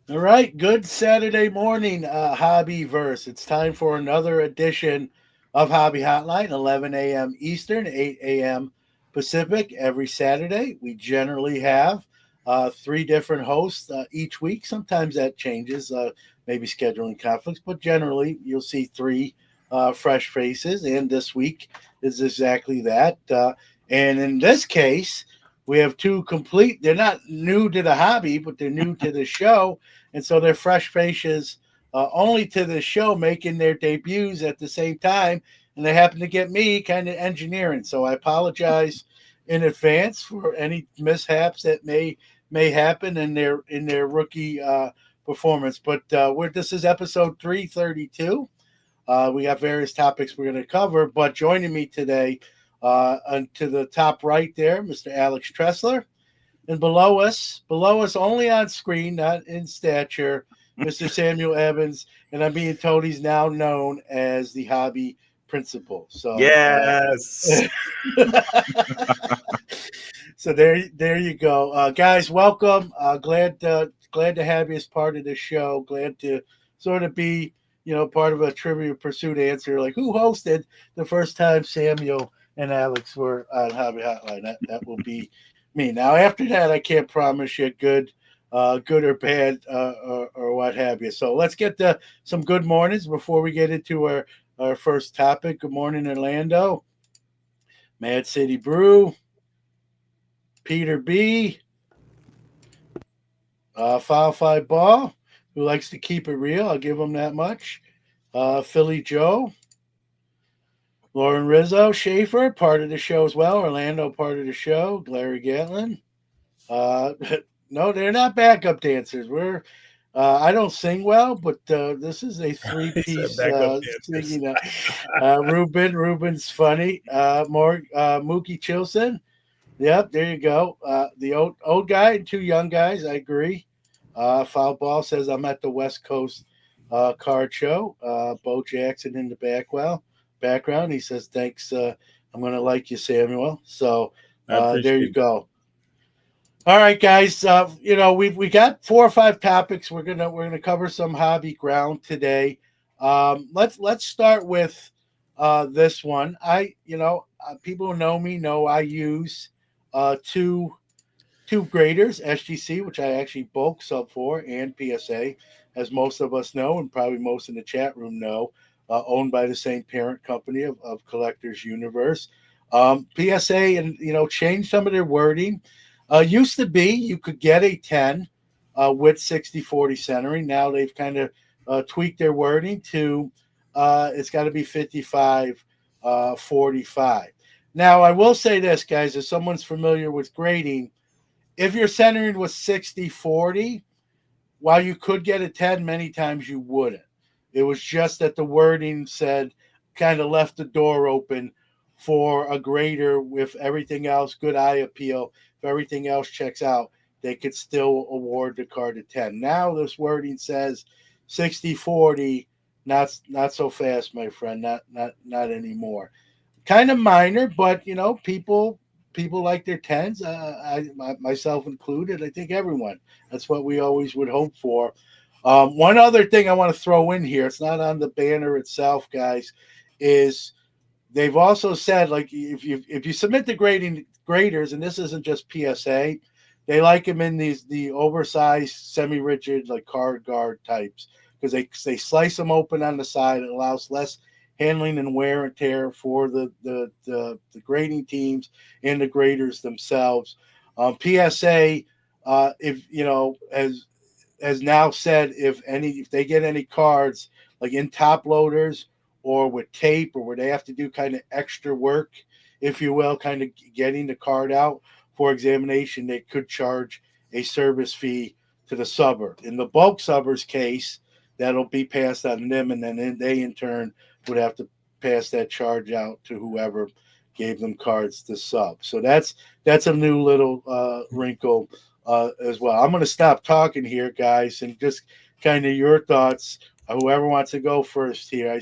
All right, good Saturday morning, Hobbyverse. It's time for another edition of Hobby Hotline, 11 a.m. Eastern, 8 a.m. Pacific. Every Saturday, we generally have three different hosts each week. Sometimes that changes, maybe scheduling conflicts, but generally you'll see three fresh faces. And this week is exactly that. And in this case, we have two complete, they're not new to the hobby, but they're new to the show, and so they're fresh faces only to the show, making their debuts at the same time, and they happen to get me kind of engineering. So I apologize in advance for any mishaps that may happen in their rookie performance. But this is episode 332. We got various topics we're going to cover, but joining me today, to the top right there, Mr. Alex Tressler. And below us, only on screen, not in stature, Mr. Samuel Evans. And I'm being told he's now known as the hobby principal. So, Yes. so there you go, guys. Welcome. Glad to have you as part of the show. Glad to sort of be part of a Trivia Pursuit answer. Like, who hosted the first time Samuel and Alex were on Hobby Hotline? That will be me. Now, after that, I can't promise you good or bad, or what have you. So let's get to some good mornings before we get into our first topic. Good morning, Orlando. Mad City Brew. Peter B. Foul Five Ball, who likes to keep it real. I'll give him that much. Philly Joe. Lauren Rizzo, Schaefer, part of the show as well. Orlando, part of the show. Larry Gatlin. No, they're not backup dancers. I don't sing well, but this is a He said three-piece backup dancers. singing. Ruben's funny. Mookie Chilson. Yep, there you go. The old guy and two young guys. I agree. Foul Ball says I'm at the West Coast card show. Bo Jackson in the background. He says thanks. I'm going to like you, Samuel. So I appreciate there you it. go. All right, guys. We got 4 or 5 topics. We're gonna cover some hobby ground today. Let's start with this one. People who know me know I use two graders, SGC, which I actually bulk sub for, and PSA, as most of us know, and probably most in the chat room know, owned by the same parent company of Collectors Universe. PSA and changed some of their wording. Used to be you could get a 10 with 60-40 centering. Now they've kind of tweaked their wording to it's got to be 55-45. Now, I will say this, guys, if someone's familiar with grading, if your centering was 60-40, while you could get a 10, many times you wouldn't. It was just that the wording said, kind of left the door open for a grader with everything else, good eye appeal. If everything else checks out, they could still award the card a 10. Now this wording says 60-40, not so fast, my friend, not anymore. Kind of minor, but people like their 10s, myself included. I think everyone. That's what we always would hope for. One other thing I want to throw in here, it's not on the banner itself, guys, is they've also said, like, if you submit the graders, and this isn't just PSA, they like them in the oversized, semi-rigid, like card guard types, because they slice them open on the side. It allows less handling and wear and tear for the grading teams and the graders themselves. PSA, if has now said if they get any cards like in top loaders or with tape, or where they have to do kind of extra work, if you will, kind of getting the card out for examination, they could charge a service fee to the subber. In the bulk subber's case, that'll be passed on to them, and then they in turn would have to pass that charge out to whoever gave them cards to sub. So that's a new little wrinkle as well. I'm going to stop talking here, guys, and just kind of your thoughts. Whoever wants to go first here.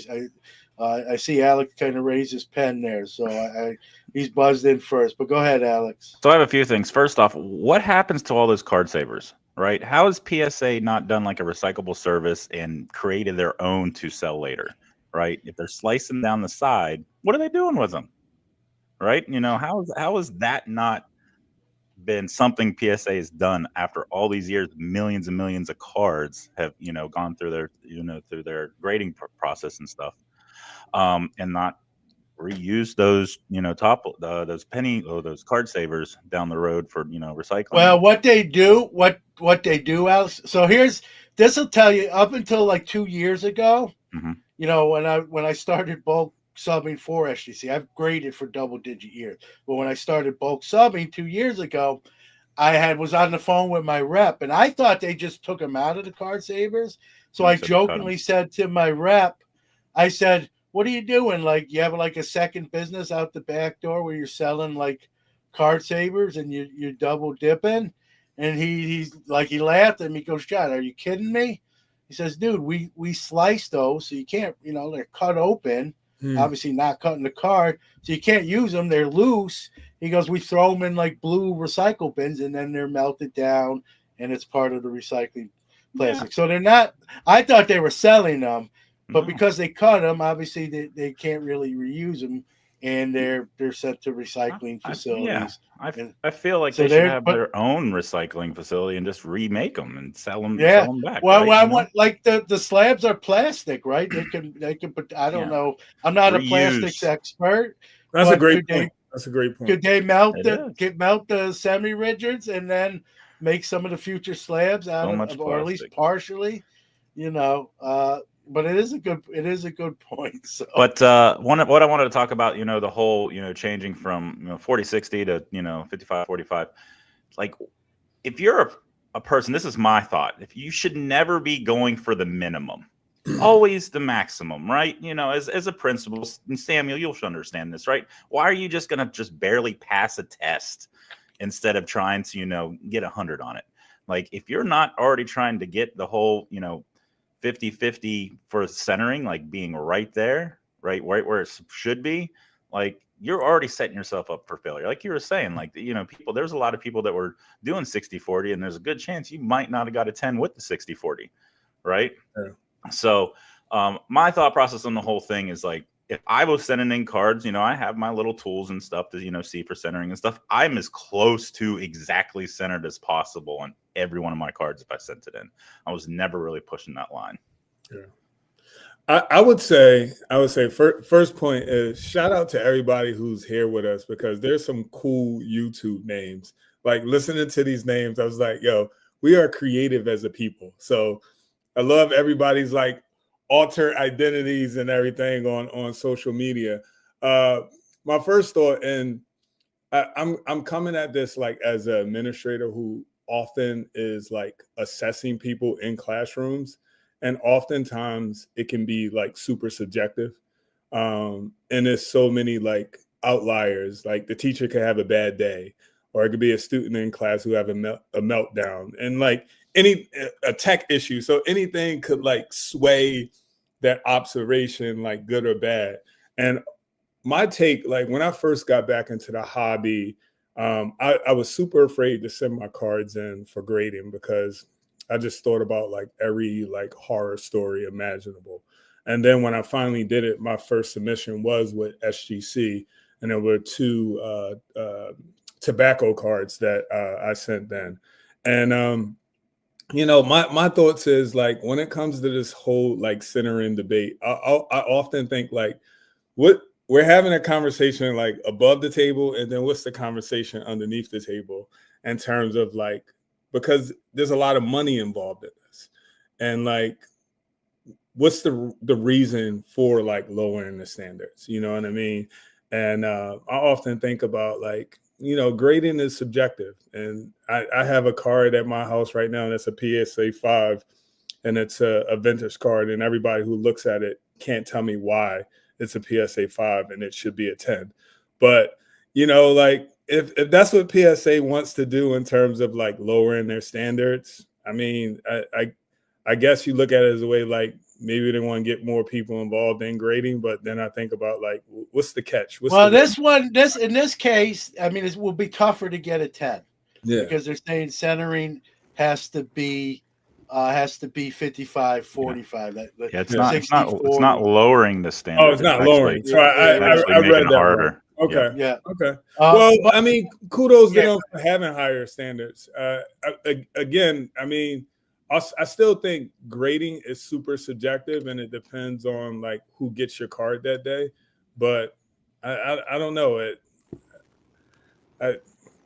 I see Alex kind of raise his pen there, so he's buzzed in first. But go ahead, Alex. So I have a few things. First off, what happens to all those card savers? right? How has PSA not done like a recyclable service and created their own to sell later, right? If they're slicing down the side, what are they doing with them, right? How is that not been something PSA has done after all these years? Millions and millions of cards have gone through their grading process and stuff, and not reuse those those penny or those card savers down the road for recycling. Well, what they do, Alex. So this will tell you up until like 2 years ago. Hmm. When I started bulk subbing for SGC, I've graded for double digit years. But when I started bulk subbing 2 years ago, was on the phone with my rep, and I thought they just took them out of the card savers. So You I said they cut 'em. jokingly said to my rep, I said, "What are you doing? Like you have like a second business out the back door where you're selling like card savers and you're double dipping?" And he laughed at me. He goes, "John, are you kidding me?" He says, "Dude, we slice those, so you can't, they're cut open, obviously not cutting the card, so you can't use them. They're loose." He goes, "We throw them in like blue recycle bins, and then they're melted down, and it's part of the recycling plastic." Yeah. So they're not. I thought they were selling them, but No. because they cut them, obviously they can't really reuse them, and they're sent to recycling Yeah, facilities. And I feel like so they should they're, have but their own recycling facility and just remake them and sell yeah. them back, Well, right? I want like the slabs are plastic, right? They can put. I don't Yeah, know. I'm not a plastics reuse. expert, That's a but great point. That's a great point. could they melt It is the semi rigids and then make some of the future slabs out so much or at least plastic. partially? But it is a good point. So But what I wanted to talk about, the whole, changing from 40/60 to 55/45. Like, if you're a person, this is my thought. If you should never be going for the minimum, always the maximum, right? As a principal, and Samuel, you'll understand this, right? Why are you just gonna just barely pass a test instead of trying to get 100 on it? Like, if you're not already trying to get the whole 50/50 for centering, like being right there, right where it should be, like you're already setting yourself up for failure. Like you were saying, like there's a lot of people that were doing 60/40, and there's a good chance you might not have got a 10 with the 60/40, right? Yeah. So my thought process on the whole thing is like, if I was sending in cards, I have my little tools and stuff to see for centering and stuff. I'm as close to exactly centered as possible on every one of my cards if I sent it in. I was never really pushing that line. Yeah. I would say first point is shout out to everybody who's here with us, because there's some cool YouTube names. Like, listening to these names, I was like, yo, we are creative as a people. So I love everybody's like alter identities and everything on social media. My first thought, and I'm coming at this like as an administrator who often is like assessing people in classrooms, and oftentimes it can be like super subjective, and there's so many like outliers. Like, the teacher could have a bad day, or it could be a student in class who have a meltdown, and like a tech issue. So anything could like sway that observation, like good or bad. And my take, like when I first got back into the hobby, I was super afraid to send my cards in for grading, because I just thought about like every like horror story imaginable. And then when I finally did it, my first submission was with SGC, and there were two tobacco cards that I sent then. And my thoughts is like, when it comes to this whole like centering debate, I often think like, what we're having a conversation like above the table, and then what's the conversation underneath the table, in terms of like, because there's a lot of money involved in this, and like, what's the reason for like lowering the standards? You know what I mean? And I often think about like, grading is subjective, and I have a card at my house right now, and it's a PSA 5, and it's a vintage card, and everybody who looks at it can't tell me why it's a PSA 5 and it should be a 10. But like, if that's what PSA wants to do in terms of like lowering their standards, I mean, I guess you look at it as a way like, maybe they want to get more people involved in grading. But then I think about like, what's the catch? in this case, I mean, it will be tougher to get a 10. Yeah. Because they're saying centering has to be 55-45. Yeah, That it's Yeah. not. It's not lowering the standard. Oh, it's not actually, lowering. So it- actually I making read it that wrong. harder. Okay. yeah. Okay. Well, But I mean, kudos to yeah, them for having higher standards. Again, I mean, I still think grading is super subjective, and it depends on like who gets your card that day. But I don't know it.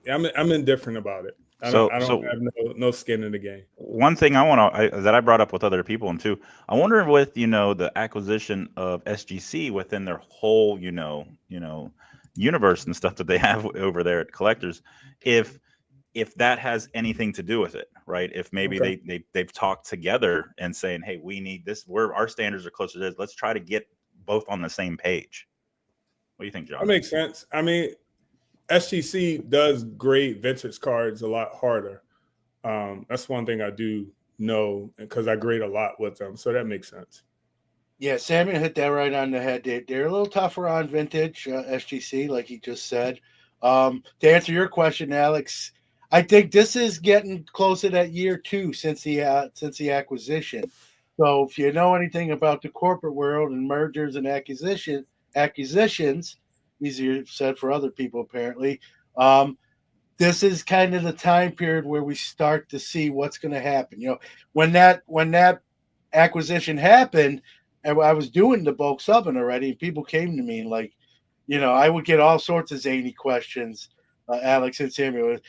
I'm indifferent about it. I don't So have no skin in the game. one thing that I brought up with other people and too, I wonder with the acquisition of SGC within their whole universe and stuff that they have over there at collectors, if that has anything to do with it, right? If maybe Okay. they've talked together and saying, hey, we need this. Our standards are closer to this. Let's try to get both on the same page. What do you think, That John? makes sense. I mean, SGC does grade vintage cards a lot harder. That's one thing I do know because I grade a lot with them, so that makes sense. yeah, Samuel hit that right on the head. They're a little tougher on vintage SGC, like he just said. To answer your question, Alex, I think this is getting closer to that year 2 since the acquisition. So if you know anything about the corporate world and mergers and acquisitions, easier said for other people apparently. This is kind of the time period where we start to see what's going to happen. When that acquisition happened, and I was doing the bulk subbing already, people came to me and like, I would get all sorts of zany questions, Alex and Samuel.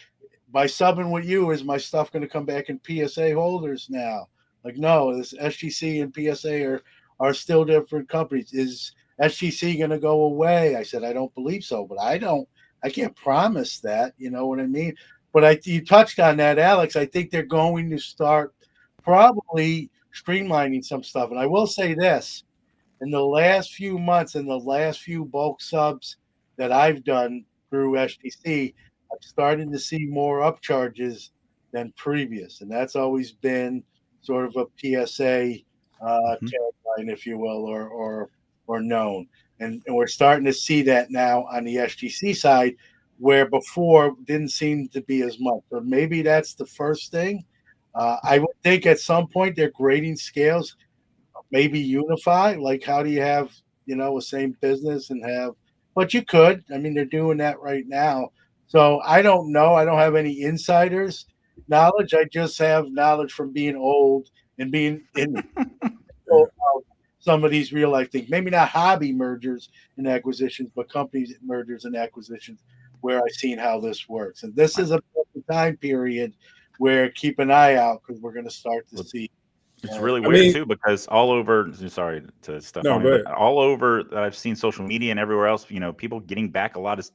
By subbing with you, is my stuff going to come back in PSA holders now? Like, no, this SGC and PSA are still different companies. Is SGC going to go away? I said, I don't believe so, but I can't promise that. You know what I mean? But you touched on that, Alex. I think they're going to start probably streamlining some stuff. And I will say this: in the last few months, in the last few bulk subs that I've done through SGC, I've started to see more upcharges than previous, and that's always been sort of a PSA Mhm. tagline, if you will, or known. And we're starting to see that now on the SGC side, where before didn't seem to be as much. So maybe that's the first thing. I would think at some point their grading scales maybe unify. Like, how do you have a same business and have? But you could. I mean, they're doing that right now. So I don't know. I don't have any insiders knowledge. I just have knowledge from being old and being in some of these real life things. Maybe not hobby mergers and acquisitions, but companies mergers and acquisitions where I've seen how this works. And this is a time period where keep an eye out because we're going to start to see. It's really I weird mean, too because all over. Sorry to step no, on go you, ahead. but all over that I've seen social media and everywhere else, people getting back a lot of,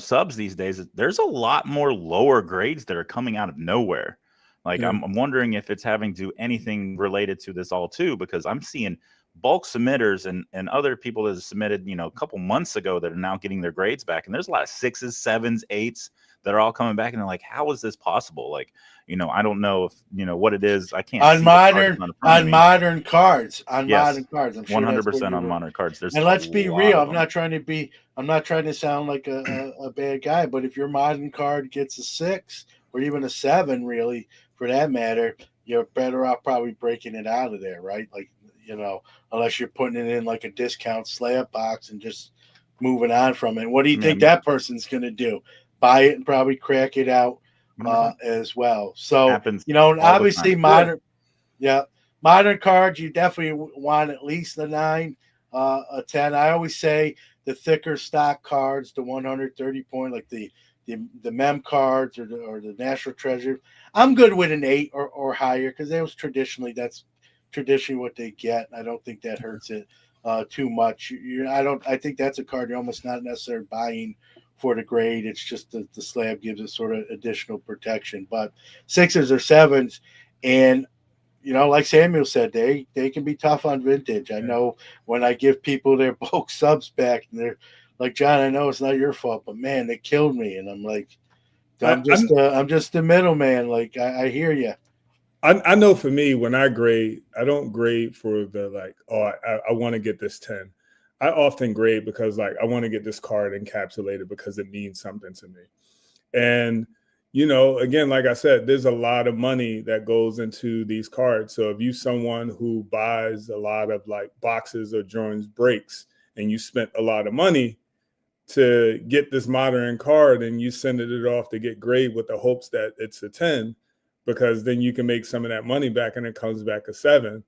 subs these days. There's a lot more lower grades that are coming out of nowhere. Like Yeah. I'm wondering if it's having to do anything related to this all too, because I'm seeing bulk submitters and other people that have submitted, a couple months ago that are now getting their grades back, and there's a lot of 6s, 7s, 8s that are all coming back, and they're like, how is this possible? Like, I don't know if what it is. I can't on see the card in modern front of me. modern cards Yes, I'm sure that's what 100% you on were. modern cards. There's And a let's be lot real, of them. I'm not trying to sound like a bad guy, but if your modern card gets a 6 or even a 7, really, for that matter, you're better off probably breaking it out of there, right? Like, unless you're putting it in like a discount slab box and just moving on from it. What do you think that person's going to do? Buy it and probably crack it out as well. So, Happens all the obviously time. modern cards, you definitely want at least a 9, a 10. I always say the thicker stock cards, the 130 point, like the mem cards or the national treasure. I'm good with an 8 or higher because that's traditionally what they get. I don't think that hurts it too much. I think that's a card you're almost not necessarily buying for the grade. It's just the slab gives it sort of additional protection. But 6s or 7s, and like Samuel said, they can be tough on vintage. I know when I give people their bulk subs back, and they're like, John, I know it's not your fault, but man, they killed me. And I'm like, I'm just the middleman. Like, I hear you. I know for me, when I grade, I don't grade for the like, oh, I want to get this 10. I often grade because like I want to get this card encapsulated because it means something to me. And you know, again, like I said, there's a lot of money that goes into these cards. So if you someone who buys a lot of like boxes or joins breaks and you spent a lot of money to get this modern card and you send it off to get graded with the hopes that it's a 10, because then you can make some of that money back and it comes back a 7.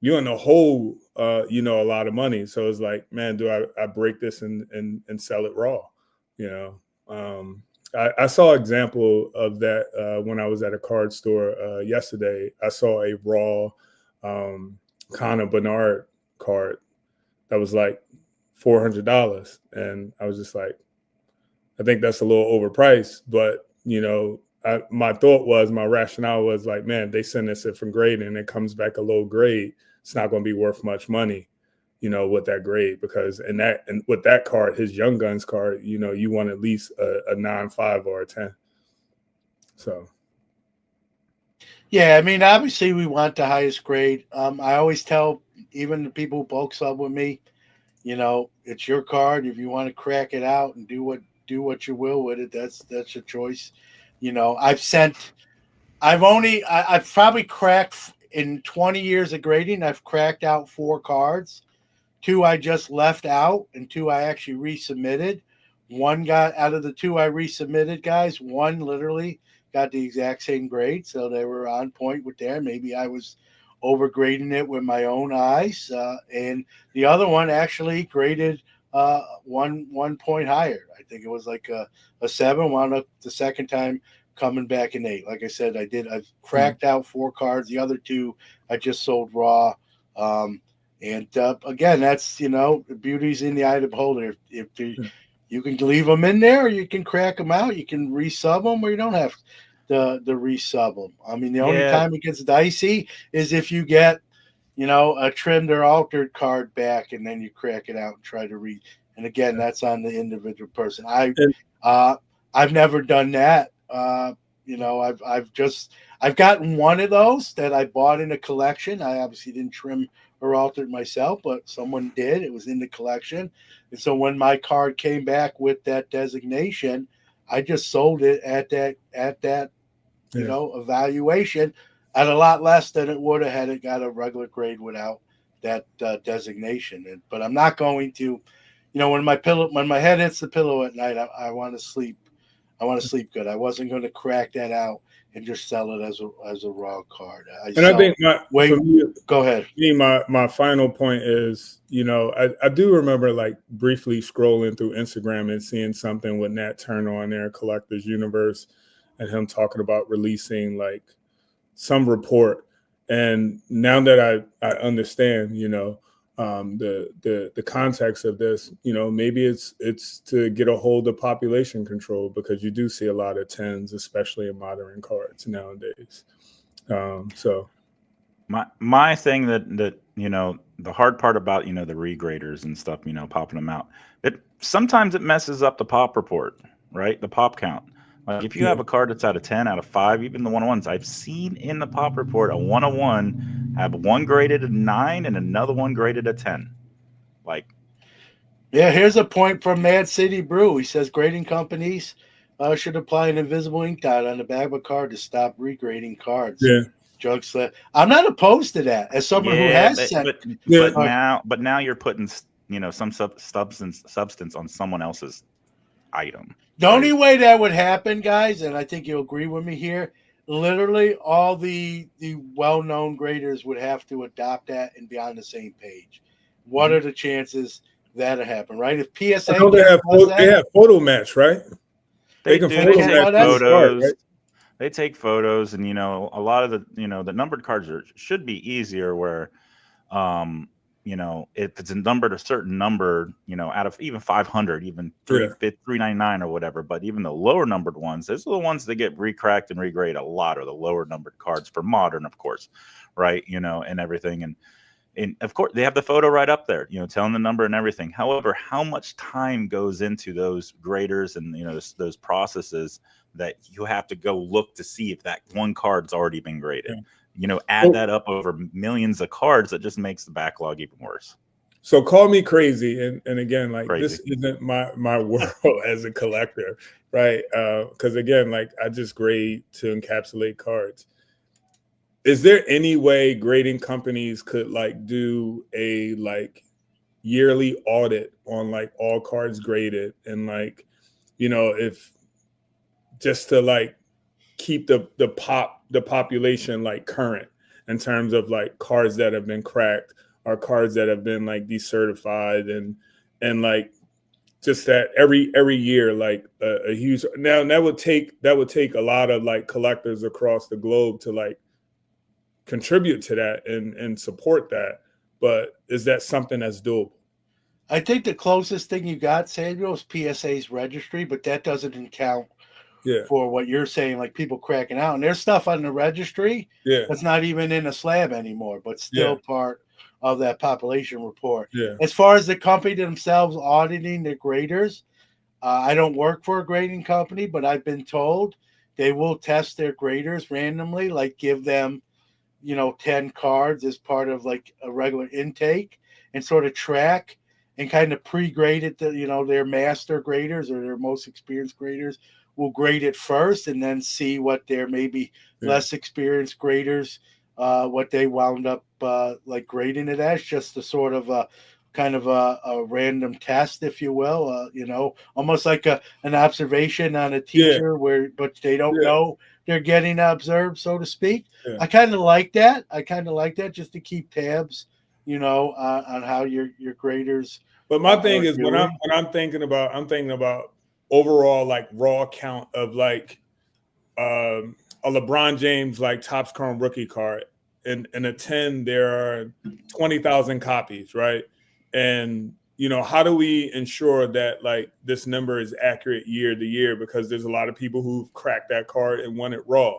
You're in the hole, you know, a lot of money. So it's like, man, do I break this and sell it raw? You know, I saw an example of that when I was at a card store yesterday. I saw a raw Connor Bernard card that was like $400, and I was just like, I think that's a little overpriced. But you know, my rationale was like, man, they send this in from grade and it comes back a low grade. It's not going to be worth much money, you know, with that grade, because and with that card, his Young Guns card, you know, you want at least a 9.5 or a 10. So. Yeah, I mean, obviously we want the highest grade. I always tell even the people who bulk sub with me, you know, it's your card. If you want to crack it out and do what you will with it, that's your choice. You know, I've probably cracked in 20 years of grading. I've cracked out 4 cards. 2 I just left out, and 2 I actually resubmitted. One got out of the 2 I resubmitted, guys. One literally got the exact same grade, so they were on point with there. Maybe I was overgrading it with my own eyes, and the other one actually graded 1 point higher. I think it was like a 7. Wound up the second time coming back an 8. Like I said, I've cracked out 4 cards. The other 2 I just sold raw. And again, that's, you know, the beauty's in the eye of the beholder. If you can leave them in there, or you can crack them out. You can resub them, or you don't have to resub them. I mean, the only time it gets dicey is if you get, you know, a trimmed or altered card back, and then you crack it out and try to read. And again, that's on the individual person. I've never done that. You know, I've gotten one of those that I bought in a collection. I obviously didn't trim or altered myself, but someone did. It was in the collection. And so when my card came back with that designation, I just sold it at that you know, evaluation at a lot less than it would have had it got a regular grade without that designation. But I'm not going to, you know, when my head hits the pillow at night, I want to sleep. I want to sleep good. I wasn't going to crack that out and just sell it as a raw card. I think go ahead. My final point is, you know, I do remember like briefly scrolling through Instagram and seeing something with Nat Turner on there, Collector's Universe, and him talking about releasing like some report. And now that I understand, you know, the context of this, you know, maybe it's to get a hold of population control, because you do see a lot of 10s, especially in modern cards nowadays. So my thing that you know, the hard part about, you know, the regraders and stuff, you know, popping them out, sometimes it messes up the pop report, right? The pop count. Like if you have a card that's out of 10, out of 5, even the 101s, I've seen in the pop report a 101 have one graded a 9 and another one graded a 10. Like, yeah, here's a point from Mad City Brew. He says grading companies should apply an invisible ink dot on the back of a card to stop regrading cards. Yeah. I'm not opposed to that. As someone who has but now you're putting, you know, some substance on someone else's item. The only way that would happen, guys, and I think you'll agree with me here, literally all the well-known graders would have to adopt that and be on the same page. What are the chances that'll happen, right? If PSA, they have photo match, right? They can take photos. Right? They take photos, and you know, a lot of the, you know, the numbered cards should be easier where, you know, if it's numbered a certain number, you know, out of even 500, even 399 or whatever, but even the lower numbered ones, those are the ones that get recracked and regraded a lot, or the lower numbered cards for modern, of course, right? You know, and everything. And of course, they have the photo right up there, you know, telling the number and everything. However, how much time goes into those graders and, you know, those processes that you have to go look to see if that one card's already been graded? You know, add that up over millions of cards, that just makes the backlog even worse. So call me crazy, and again, like this Crazy. isn't my world as a collector, right? Because again, like I just grade to encapsulate cards. Is there any way grading companies could like do a like yearly audit on like all cards graded, and like, you know, if just to like keep the population like current in terms of like cards that have been cracked or cards that have been like decertified, and like just that every year like a huge, now that would take a lot of like collectors across the globe to like contribute to that and support that. But is that something that's doable? I think the closest thing you got, Samuel, is PSA's registry, but that doesn't count Yeah, for what you're saying, like people cracking out. And there's stuff on the registry yeah, that's not even in a slab anymore, but yeah, still part of that population report. yeah, As far as the company themselves auditing their graders, I don't work for a grading company, but I've been told they will test their graders randomly, like give them, 10 cards as part of like a regular intake and sort of track and kind of pre-grade it to, their master graders or their most experienced graders will grade it first and then see what their maybe yeah, less experienced graders, what they wound up like grading it as, just to sort of kind of a random test, if you will, almost like an observation on a yeah, teacher but they don't yeah, know they're getting observed, so to speak. yeah. I kind of like that. Just to keep tabs, on how your graders But my thing are is when doing. I'm thinking about overall like raw count of like a LeBron James like Topps Chrome rookie card. In a 10, there are 20,000 copies, right? And you know, how do we ensure that like this number is accurate year to year? Because there's a lot of people who've cracked that card and won it raw.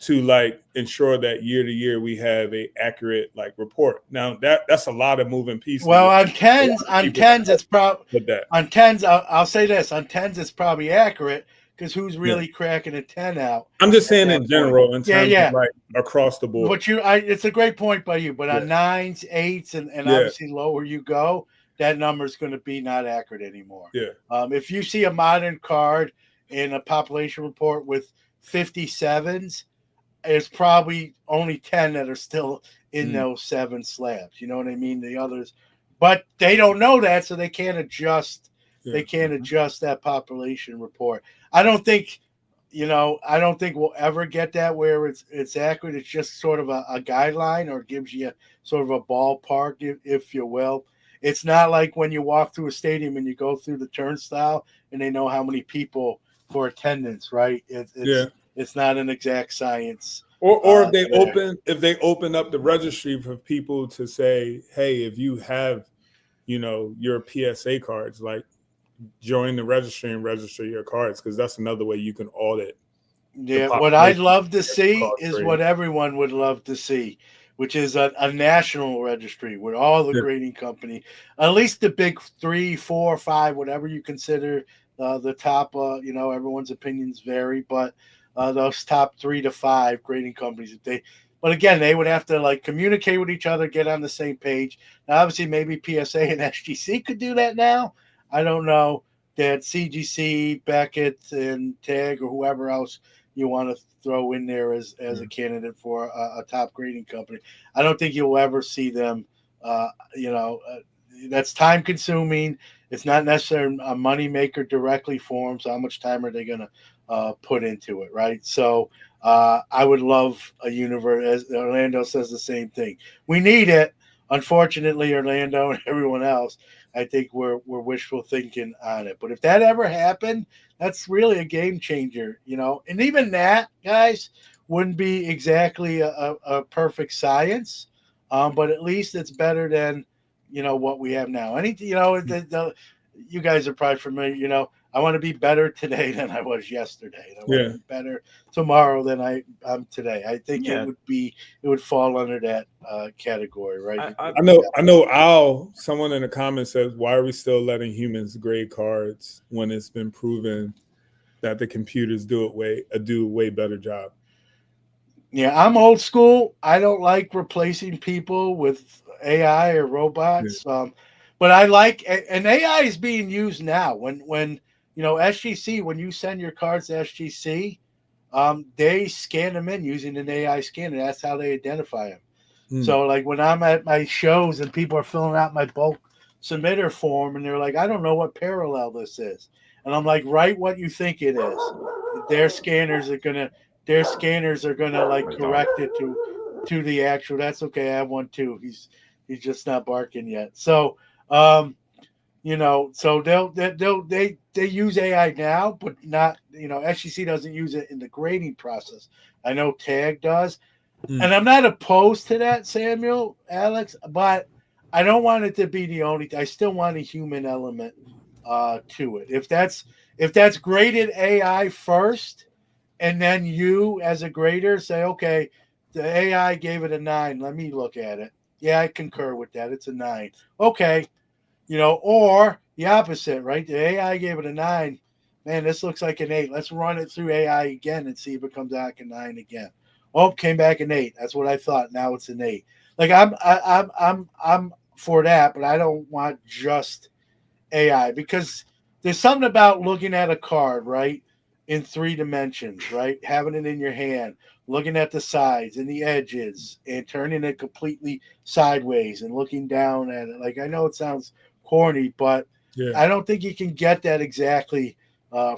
To like ensure that year to year we have a accurate like report. Now that's a lot of moving pieces. Well, on A lot tens, of on people tens, it's probably with that. on tens. I'll say this: on tens, it's probably accurate because who's Yeah. really cracking a 10 out I'm just at saying that in point? general, in Yeah, terms of yeah. like across the board. It's a great point by you, but Yeah. on nines, eights, and Yeah. obviously lower you go, that number is going to be not accurate anymore. Yeah. If you see a modern card in a population report with 57s, it's probably only 10 that are still in those 7 slabs. You know what I mean? The others, but they don't know that, so they can't adjust. Yeah. They can't adjust that population report. I don't think we'll ever get that where it's accurate. It's just sort of a guideline, or gives you sort of a ballpark, if you will. It's not like when you walk through a stadium and you go through the turnstile and they know how many people for attendance, right? Yeah. It's not an exact science. Or if There. they open up the registry for people to say, hey, if you have, you know, your PSA cards, like join the registry and register your cards, because that's another way you can audit the Yeah, what I'd population love to see across is grading. what everyone would love to see, which is a national registry with all the Yeah. grading company, at least the big 3, 4, 5, whatever you consider the top. Everyone's opinions vary, but those top 3 to 5 grading companies, but again, they would have to like communicate with each other, get on the same page. Now, obviously, maybe PSA and SGC could do that now. I don't know that CGC, Beckett, and Tag, or whoever else you want to throw in there as a candidate for a top grading company. I don't think you'll ever see them. That's time consuming. It's not necessarily a money maker directly for them. So how much time are they going to put into it, right? So I would love a universe. As Orlando says the same thing. We need it. Unfortunately, Orlando and everyone else, I think we're wishful thinking on it. But if that ever happened, that's really a game changer, And even that, guys, wouldn't be exactly a perfect science, but at least it's better than what we have now. You guys are probably familiar. I want to be better today than I was yesterday. I want to be better tomorrow than I'm today. I think Yeah. it would fall under that category, right? I know Al, someone in the comments says, why are we still letting humans grade cards when it's been proven that the computers do a way better job? Yeah, I'm old school. I don't like replacing people with AI or robots. But I like, and AI is being used now. When SGC, when you send your cards to SGC, they scan them in using an AI scanner. That's how they identify them. So like when I'm at my shows and people are filling out my bulk submitter form and they're like, I don't know what parallel this is. And I'm like, write what you think it is. Their scanners are gonna like correct it to the actual. That's okay. I have one too. He's just not barking yet. So so they use AI now, but not, SGC doesn't use it in the grading process. I know Tag does. And I'm not opposed to that, Samuel, Alex, but I don't want it to be the only. I still want a human element to it. If that's graded AI first, and then you as a grader say, okay, the AI gave it a 9. Let me look at it. Yeah, I concur with that. It's a 9. Okay, or the opposite, right? The AI gave it a 9. Man, this looks like an 8. Let's run it through AI again and see if it comes back a 9 again. Oh, came back an 8. That's what I thought. Now it's an 8. Like I'm for that, but I don't want just AI because there's something about looking at a card, right, in 3 dimensions, right, having it in your hand, looking at the sides and the edges, and turning it completely sideways and looking down at it. Like I know it sounds corny, but I don't think you can get that exactly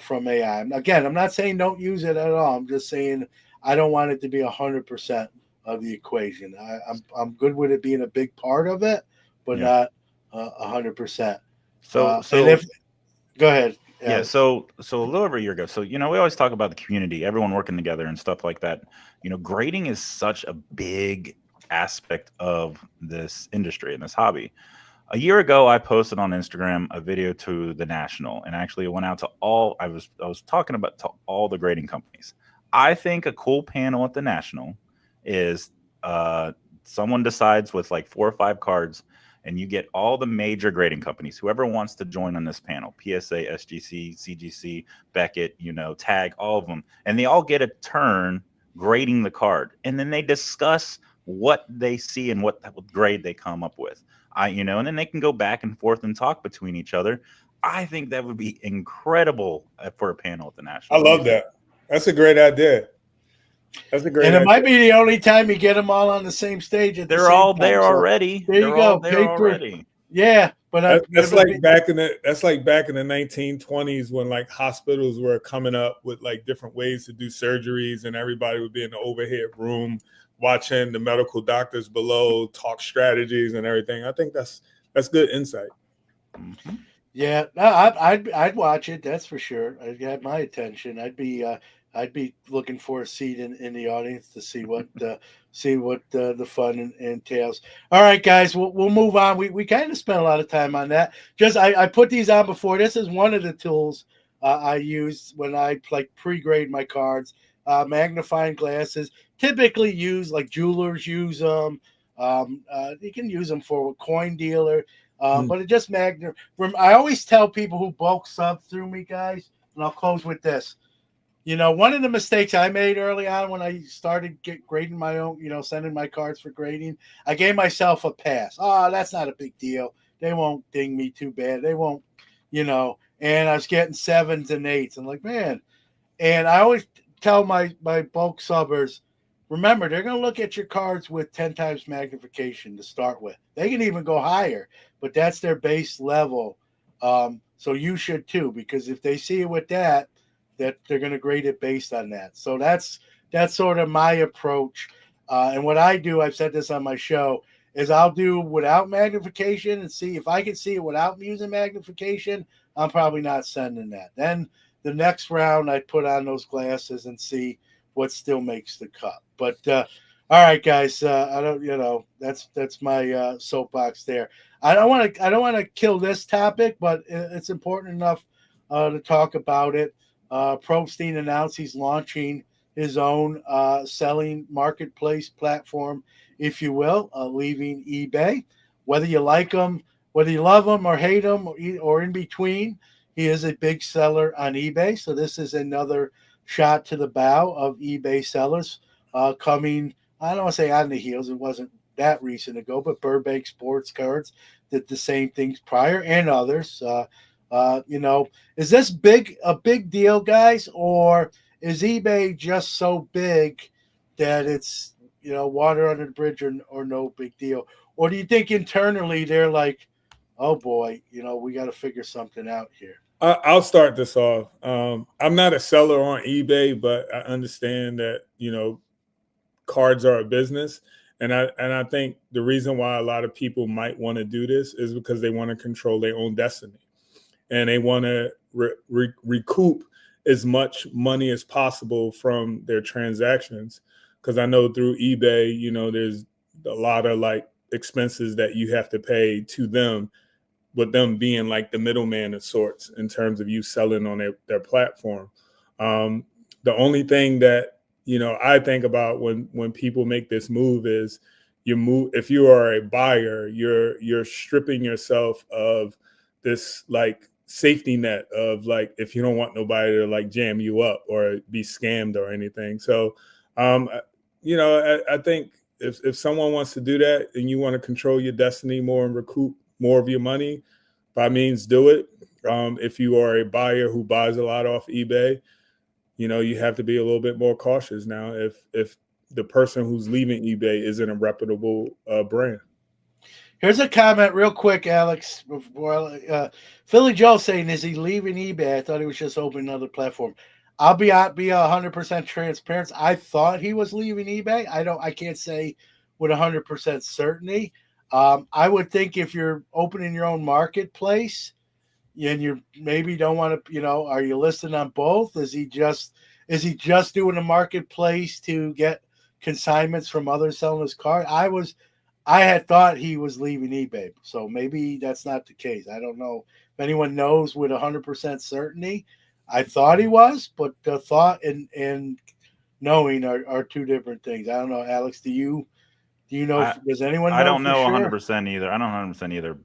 from AI. Again, I'm not saying don't use it at all. I'm just saying I don't want it to be 100% of the equation. I'm good with it being a big part of it, but not 100%. So Go ahead. Yeah, so a little over a year ago. So, we always talk about the community, everyone working together and stuff like that. Grading is such a big aspect of this industry and this hobby. A year ago, I posted on Instagram a video to the National, and actually it went out to all. I was talking about to all the grading companies. I think a cool panel at the National is someone decides with like 4 or 5 cards, and you get all the major grading companies, whoever wants to join on this panel, PSA, SGC, CGC, Beckett, Tag, all of them, and they all get a turn grading the card, and then they discuss what they see and what grade they come up with. And then they can go back and forth and talk between each other. I think that would be incredible for a panel at the National. I love that. That's a great idea. That's a great idea. And it might be the only time you get them all on the same stage at the same time. They're all there already. There you go. Paper. Already. Yeah, but that's like back in the 1920s when like hospitals were coming up with like different ways to do surgeries, and everybody would be in the overhead room watching the medical doctors below talk strategies and everything. I think that's good insight. Mm-hmm. Yeah, no, I'd watch it. That's for sure. I'd have my attention. I'd be looking for a seat in the audience to see what the fun entails. All right, guys, we'll move on. We kind of spent a lot of time on that. Just I put these on before. This is one of the tools I use when I like pre-grade my cards. Magnifying glasses, typically used like jewelers use them. You can use them for a coin dealer. But it just I always tell people who bulk sub through me, guys, and I'll close with this. One of the mistakes I made early on when I started grading my own, sending my cards for grading, I gave myself a pass. Oh, that's not a big deal. They won't ding me too bad. They won't, and I was getting 7s and 8s. I'm like, man. And I always tell my bulk subbers, remember, they're going to look at your cards with 10 times magnification to start with. They can even go higher, but that's their base level. So you should too, because if they see it with that they're going to grade it based on that. So that's sort of my approach. And what I do, I've said this on my show, is I'll do without magnification and see if I can see it without using magnification. I'm probably not sending that. Then the next round, I put on those glasses and see what still makes the cut. But all right, guys, I don't, that's my soapbox there. I don't want to kill this topic, but it's important enough to talk about it. Probstein announced he's launching his own selling marketplace platform, if you will, leaving eBay. Whether you like him, whether you love him or hate him, or in between, he is a big seller on eBay. So this is another shot to the bow of eBay sellers coming, I don't want to say on the heels. It wasn't that recent ago, but Burbank Sports Cards did the same things prior and others. Is this a big deal, guys, or is eBay just so big that it's water under the bridge or no big deal? Or do you think internally they're like, oh boy, we got to figure something out here? I'll start this off. I'm not a seller on eBay, but I understand that cards are a business, and I think the reason why a lot of people might want to do this is because they want to control their own destiny, and they want to recoup as much money as possible from their transactions. Because I know through eBay, there's a lot of like expenses that you have to pay to them, with them being like the middleman of sorts in terms of you selling on their platform. The only thing that I think about when people make this move is if you are a buyer, you're stripping yourself of this like safety net of like, if you don't want nobody to like jam you up or be scammed or anything. So I think if someone wants to do that and you want to control your destiny more and recoup more of your money, by means do it. If you are a buyer who buys a lot off eBay, you have to be a little bit more cautious now if the person who's leaving eBay isn't a reputable brand. Here's a comment real quick, Alex. Philly Joe saying, is he leaving eBay? I thought he was just opening another platform. I'll be 100% transparent. I thought he was leaving eBay. I can't say with 100% certainty. I would think if you're opening your own marketplace and you maybe don't want to, are you listed on both? Is he just doing a marketplace to get consignments from others selling his car? I had thought he was leaving eBay, so maybe that's not the case. I don't know if anyone knows with 100% certainty. I thought he was, but the thought and knowing are two different things. I don't know, Alex. Do you know? Does anyone know? I don't know for 100% either. I don't know 100% either.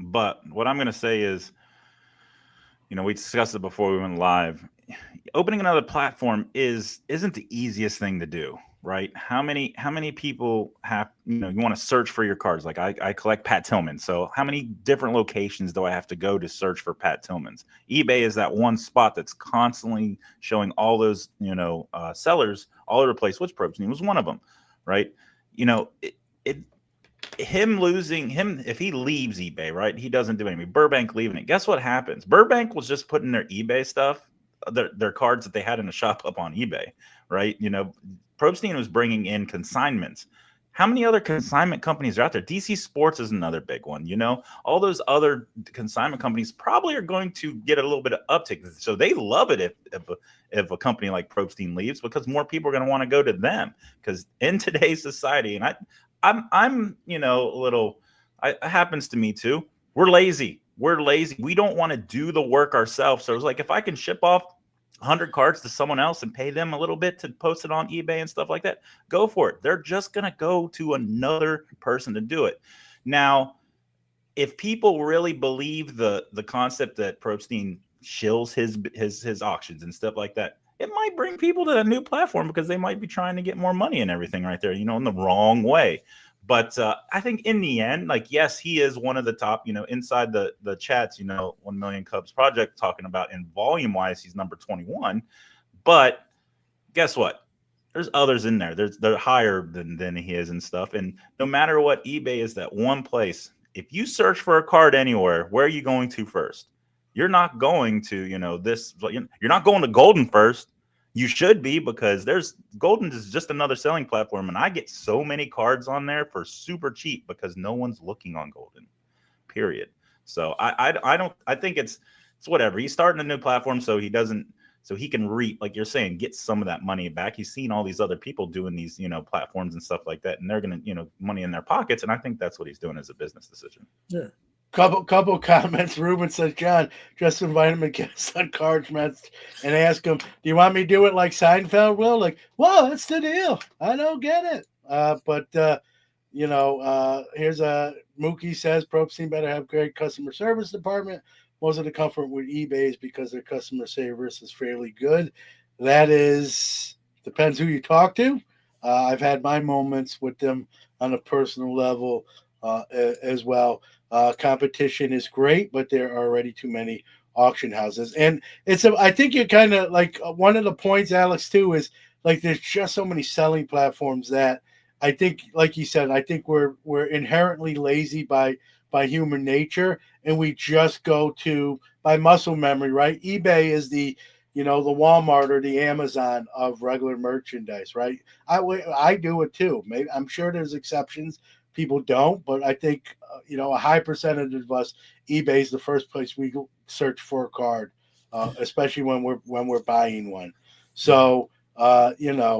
But what I'm going to say is, we discussed it before we went live. Opening another platform isn't the easiest thing to do, right? How many people have, you want to search for your cards? Like I collect Pat Tillman. So how many different locations do I have to go to search for Pat Tillman's? eBay is that one spot that's constantly showing all those, sellers all over the place, which Probstein was one of them, right? If he leaves eBay, right? He doesn't do anything. Burbank leaving it. Guess what happens? Burbank was just putting their eBay stuff, their cards that they had in a shop up on eBay, right? Probstein was bringing in consignments. How many other consignment companies are out there? DC Sports is another big one. All those other consignment companies probably are going to get a little bit of uptick. So they love it if a company like Probstein leaves, because more people are going to want to go to them. Because in today's society, and I'm a little, it happens to me too. We're lazy. We don't want to do the work ourselves. So it's like, if I can ship off 100 cards to someone else and pay them a little bit to post it on eBay and stuff like that, go for it. They're just going to go to another person to do it. Now, if people really believe the concept that Probstein shills his auctions and stuff like that, it might bring people to a new platform because they might be trying to get more money and everything right there, in the wrong way. But I think in the end, like, yes, he is one of the top, inside the chats, 1 Million Cubs Project talking about in volume wise, he's number 21. But guess what? There's others in there. They're higher than he is and stuff. And no matter what, eBay is that one place. If you search for a card anywhere, where are you going to first? You're not going to, you're not going to Golden first. You should be, because Golden is just another selling platform, and I get so many cards on there for super cheap because no one's looking on Golden, period. So I think it's whatever. He's starting a new platform, so he can reap, like you're saying, get some of that money back. He's seen all these other people doing these, platforms and stuff like that, and they're gonna, money in their pockets, and I think that's what he's doing as a business decision. Yeah. Couple comments. Ruben says, John, just invite him and guest on Cards Match and ask him, do you want me to do it like Seinfeld will? Like, well, that's the deal. I don't get it. Here's Mookie says, Probstein better have great customer service department. Most of the comfort with eBay is because their customer service is fairly good. That depends who you talk to. I've had my moments with them on a personal level. as well. Competition is great, but there are already too many auction houses, and I think you're kind of like one of the points, Alex, too, is like there's just so many selling platforms that I think, like you said, I think we're inherently lazy by human nature, and we just go to by muscle memory, right? eBay is the the Walmart or the Amazon of regular merchandise, right? I do it too. Maybe I'm sure there's exceptions. People don't, but I think a high percentage of us, eBay is the first place we go search for a card, especially when we're buying one. So go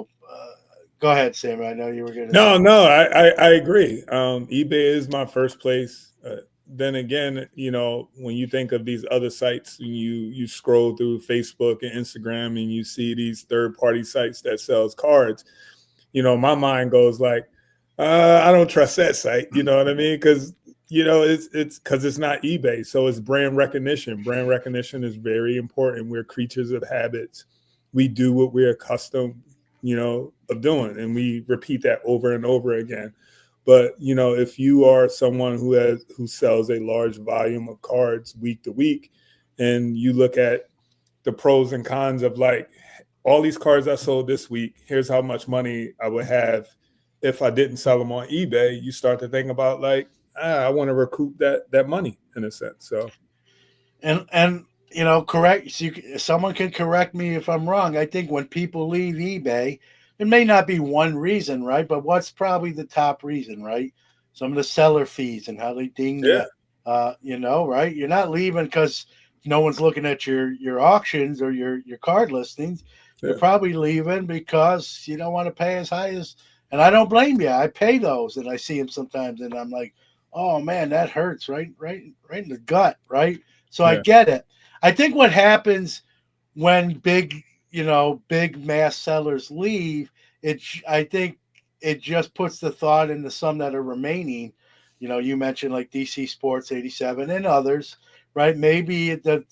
ahead, Sam. I know you were going to say. No, I agree. eBay is my first place. Then again, when you think of these other sites, you scroll through Facebook and Instagram and you see these third-party sites that sells cards, my mind goes like, I don't trust that site. You know what I mean? Because it's because it's not eBay, so it's brand recognition. Brand recognition is very important. We're creatures of habits. We do what we're accustomed, of doing, and we repeat that over and over again. But if you are someone who sells a large volume of cards week to week, and you look at the pros and cons of like all these cards I sold this week, here's how much money I would have if I didn't sell them on eBay, you start to think about like, I want to recoup that money in a sense. So, and correct. So someone can correct me if I'm wrong. I think when people leave eBay, it may not be one reason, right? But what's probably the top reason, right? Some of the seller fees and how they ding yeah, you, right? You're not leaving because no one's looking at your auctions or your card listings. You're yeah, probably leaving because you don't want to pay as high as. And I don't blame you. I pay those, and I see them sometimes, and I'm like, oh man, that hurts, right in the gut, right? So I yeah, get it. I think what happens when big mass sellers leave, I think it just puts the thought into some that are remaining. You mentioned like DC Sports 87 and others, right? Maybe that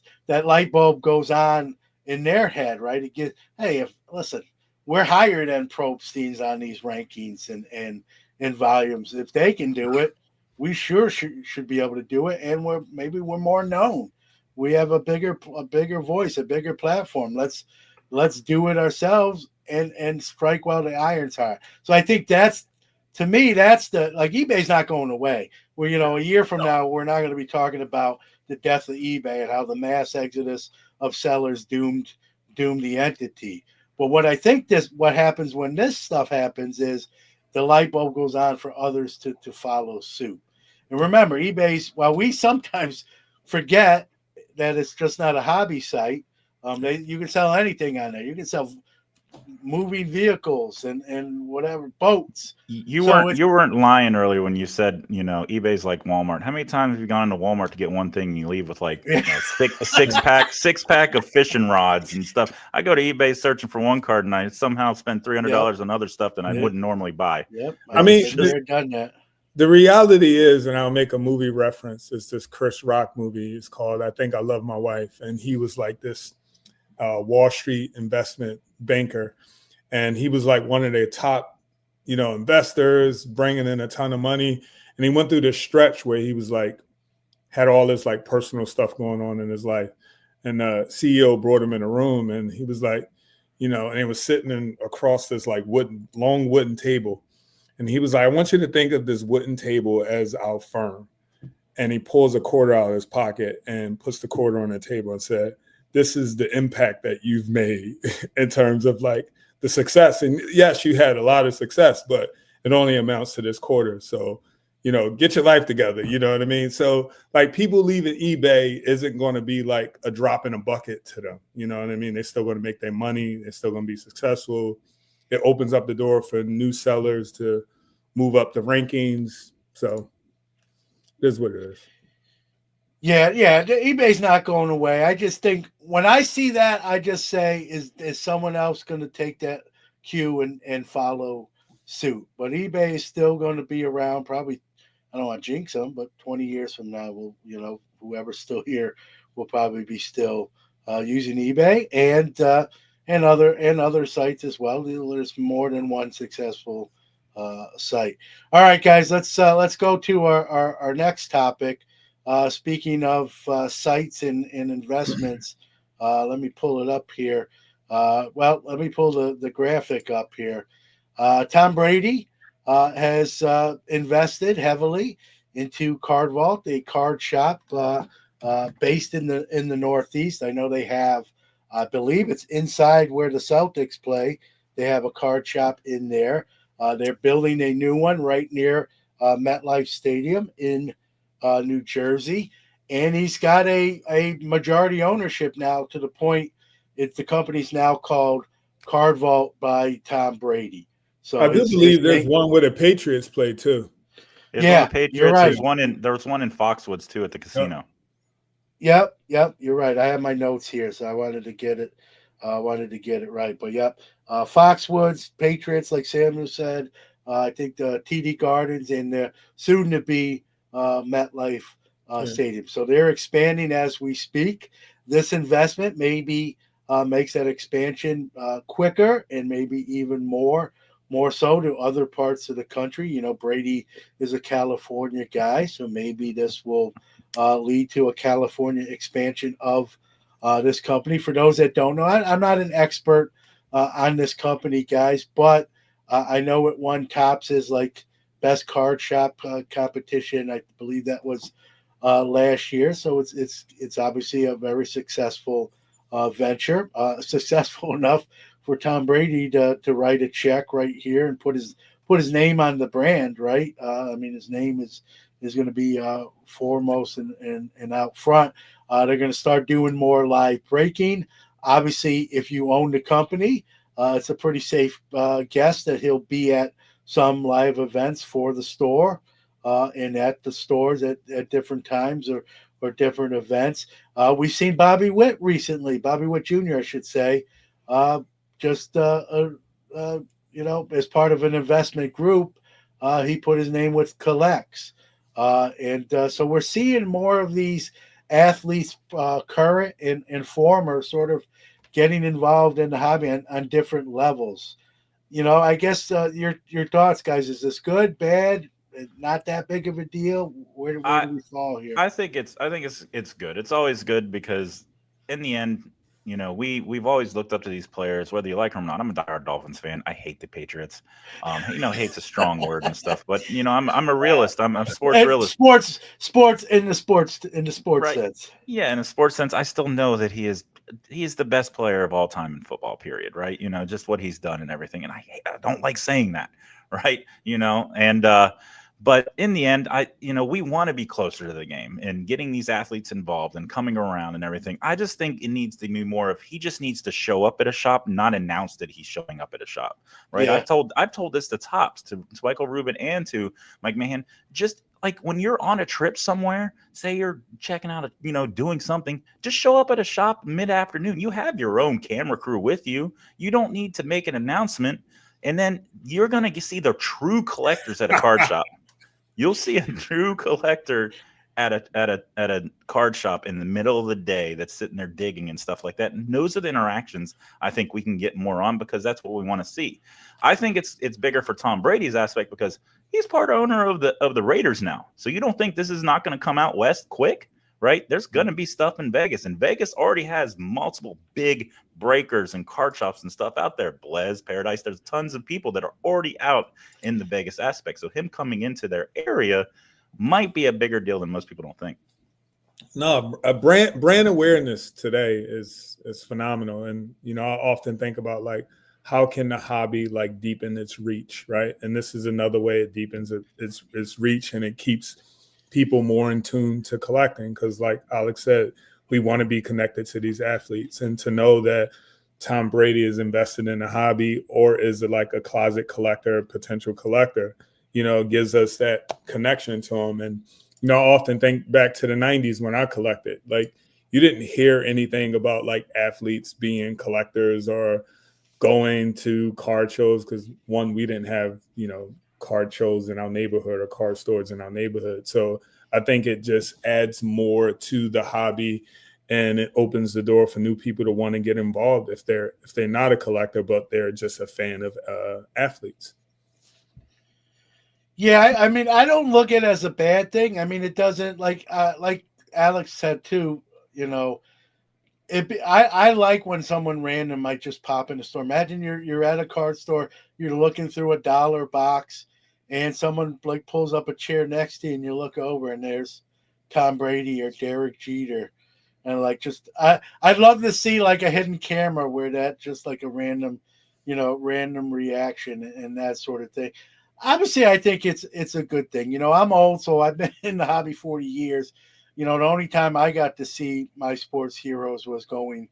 light bulb goes on in their head, right? It gets, hey, listen, we're higher than Probstein's on these rankings and volumes. If they can do it, we sure should be able to do it, and we're more known. We have a bigger voice, a bigger platform. Let's do it ourselves and strike while the iron's hot. So I think to me that's the like eBay's not going away. Where a year from now we're not going to be talking about the death of eBay and how the mass exodus of sellers doomed the entity. But what I think what happens when this stuff happens is the light bulb goes on for others to follow suit. And remember, while we sometimes forget that it's just not a hobby site, you can sell anything on there. You can sell moving vehicles and whatever, boats. You So weren't lying earlier when you said eBay's like Walmart. How many times have you gone into Walmart to get one thing and you leave with like six pack of fishing rods and stuff? I go to eBay searching for one card and I somehow spend $300 on other stuff that I wouldn't normally buy. Yep. I mean, done that. The reality is, and I'll make a movie reference, it's this Chris Rock movie. It's called I Think I Love My Wife. And he was like this Wall Street investment banker. And he was like one of their top, investors, bringing in a ton of money. And he went through this stretch where he was like, had all this like personal stuff going on in his life. And the CEO brought him in a room and he was like, and he was sitting across this like long wooden table. And he was like, I want you to think of this wooden table as our firm. And he pulls a quarter out of his pocket and puts the quarter on the table and said, this is the impact that you've made in terms of like the success. And yes, you had a lot of success, but it only amounts to this quarter. So, get your life together. You know what I mean? So like people leaving eBay isn't going to be like a drop in a bucket to them. You know what I mean? They're still going to make their money. They're still going to be successful. It opens up the door for new sellers to move up the rankings. So it is what it is. Yeah. eBay's not going away. I just think when I see that, I just say, is someone else going to take that cue and follow suit? But eBay is still going to be around. Probably, I don't want to jinx them, but 20 years from now, whoever's still here will probably be still using eBay and other sites as well. There's more than one successful site. All right, guys, let's go to our next topic. Speaking of sites and investments, let me pull it up here. Let me pull the graphic up here. Tom Brady has invested heavily into Card Vault, a card shop based in the Northeast. I know they have, I believe it's inside where the Celtics play. They have a card shop in there. They're building a new one right near MetLife Stadium in New Jersey, and he's got a majority ownership now to the point the company's now called Card Vault by Tom Brady. So I do his believe there's name, one where the Patriots play too. There's one yeah, of the you're Patriots. right. There was one in Foxwoods too at the casino. Yep, you're right. I have my notes here, so I wanted to get it. Wanted to get it right, but yep. Foxwoods, Patriots, like Samuel said. I think the TD Gardens and the soon to be MetLife Stadium. So they're expanding as we speak. This investment maybe makes that expansion quicker and maybe even more so to other parts of the country. You know, Brady is a California guy, so maybe this will lead to a California expansion of this company. For those that don't know, I'm not an expert on this company, guys, but I know it won Topps' like best card shop competition. I believe that was last year. So it's obviously a very successful venture, successful enough for Tom Brady to write a check right here and put his name on the brand, right? I mean, his name is going to be foremost and out front. They're going to start doing more live breaking. Obviously, if you own the company, it's a pretty safe guess that he'll be at some live events for the store and at the stores at different times or different events. We've seen Bobby Witt recently, Bobby Witt Jr., I should say, just as part of an investment group, he put his name with Collects. So we're seeing more of these athletes, current and former, sort of getting involved in the hobby on different levels. You know, I guess your thoughts, guys. Is this good, bad, not that big of a deal? Where I do we fall here? I think it's good. It's always good because in the end, we've always looked up to these players, whether you like them or not. I'm a diehard Dolphins fan. I hate the Patriots. Hate's a strong word and stuff, but I'm a realist. I'm a sports And realist. sports in the sports Right. sense. Yeah, in a sports sense, I still know that he is the best player of all time in football, period, right? Just what he's done and everything. And I don't like saying that, right? But in the end, we want to be closer to the game and getting these athletes involved and coming around and everything. I just think it needs to be more of he just needs to show up at a shop, not announce that he's showing up at a shop, right? Yeah. I've told this to Tops, to Michael Rubin and to Mike Mahan, just like when you're on a trip somewhere, say you're checking out, doing something, just show up at a shop mid-afternoon. You have your own camera crew with you. You don't need to make an announcement. And then you're going to see the true collectors at a card shop. You'll see a true collector at a card shop in the middle of the day that's sitting there digging and stuff like that. And those are the interactions I think we can get more on because that's what we want to see. I think it's bigger for Tom Brady's aspect because he's part owner of the Raiders now. So you don't think this is not going to come out west quick, right? There's going to be stuff in Vegas, and Vegas already has multiple big breakers and card shops and stuff out there. Blaze, Paradise, there's tons of people that are already out in the Vegas aspect. So him coming into their area might be a bigger deal than most people don't think. No, a brand awareness today is phenomenal. And, I often think about like, how can the hobby like deepen its reach, right? And this is another way it deepens its reach, and it keeps people more in tune to collecting. Because like Alex said, we want to be connected to these athletes, and to know that Tom Brady is invested in a hobby or is it like a closet collector, potential collector, gives us that connection to him. And, I often think back to the 90s when I collected, like you didn't hear anything about like athletes being collectors or going to card shows because one, we didn't have, card shows in our neighborhood or card stores in our neighborhood. So I think it just adds more to the hobby, and it opens the door for new people to want to get involved if they're not a collector, but they're just a fan of athletes. Yeah, I mean, I don't look at it as a bad thing. I mean, it doesn't like Alex said too. You know, I like when someone random might just pop in the store. Imagine you're at a card store, you're looking through a dollar box, and someone like pulls up a chair next to you, and you look over, and there's Tom Brady or Derek Jeter, and like just I'd love to see like a hidden camera where that just like a random, random reaction and that sort of thing. Obviously, I think it's a good thing. I'm old, so I've been in the hobby 40 years. The only time I got to see my sports heroes was going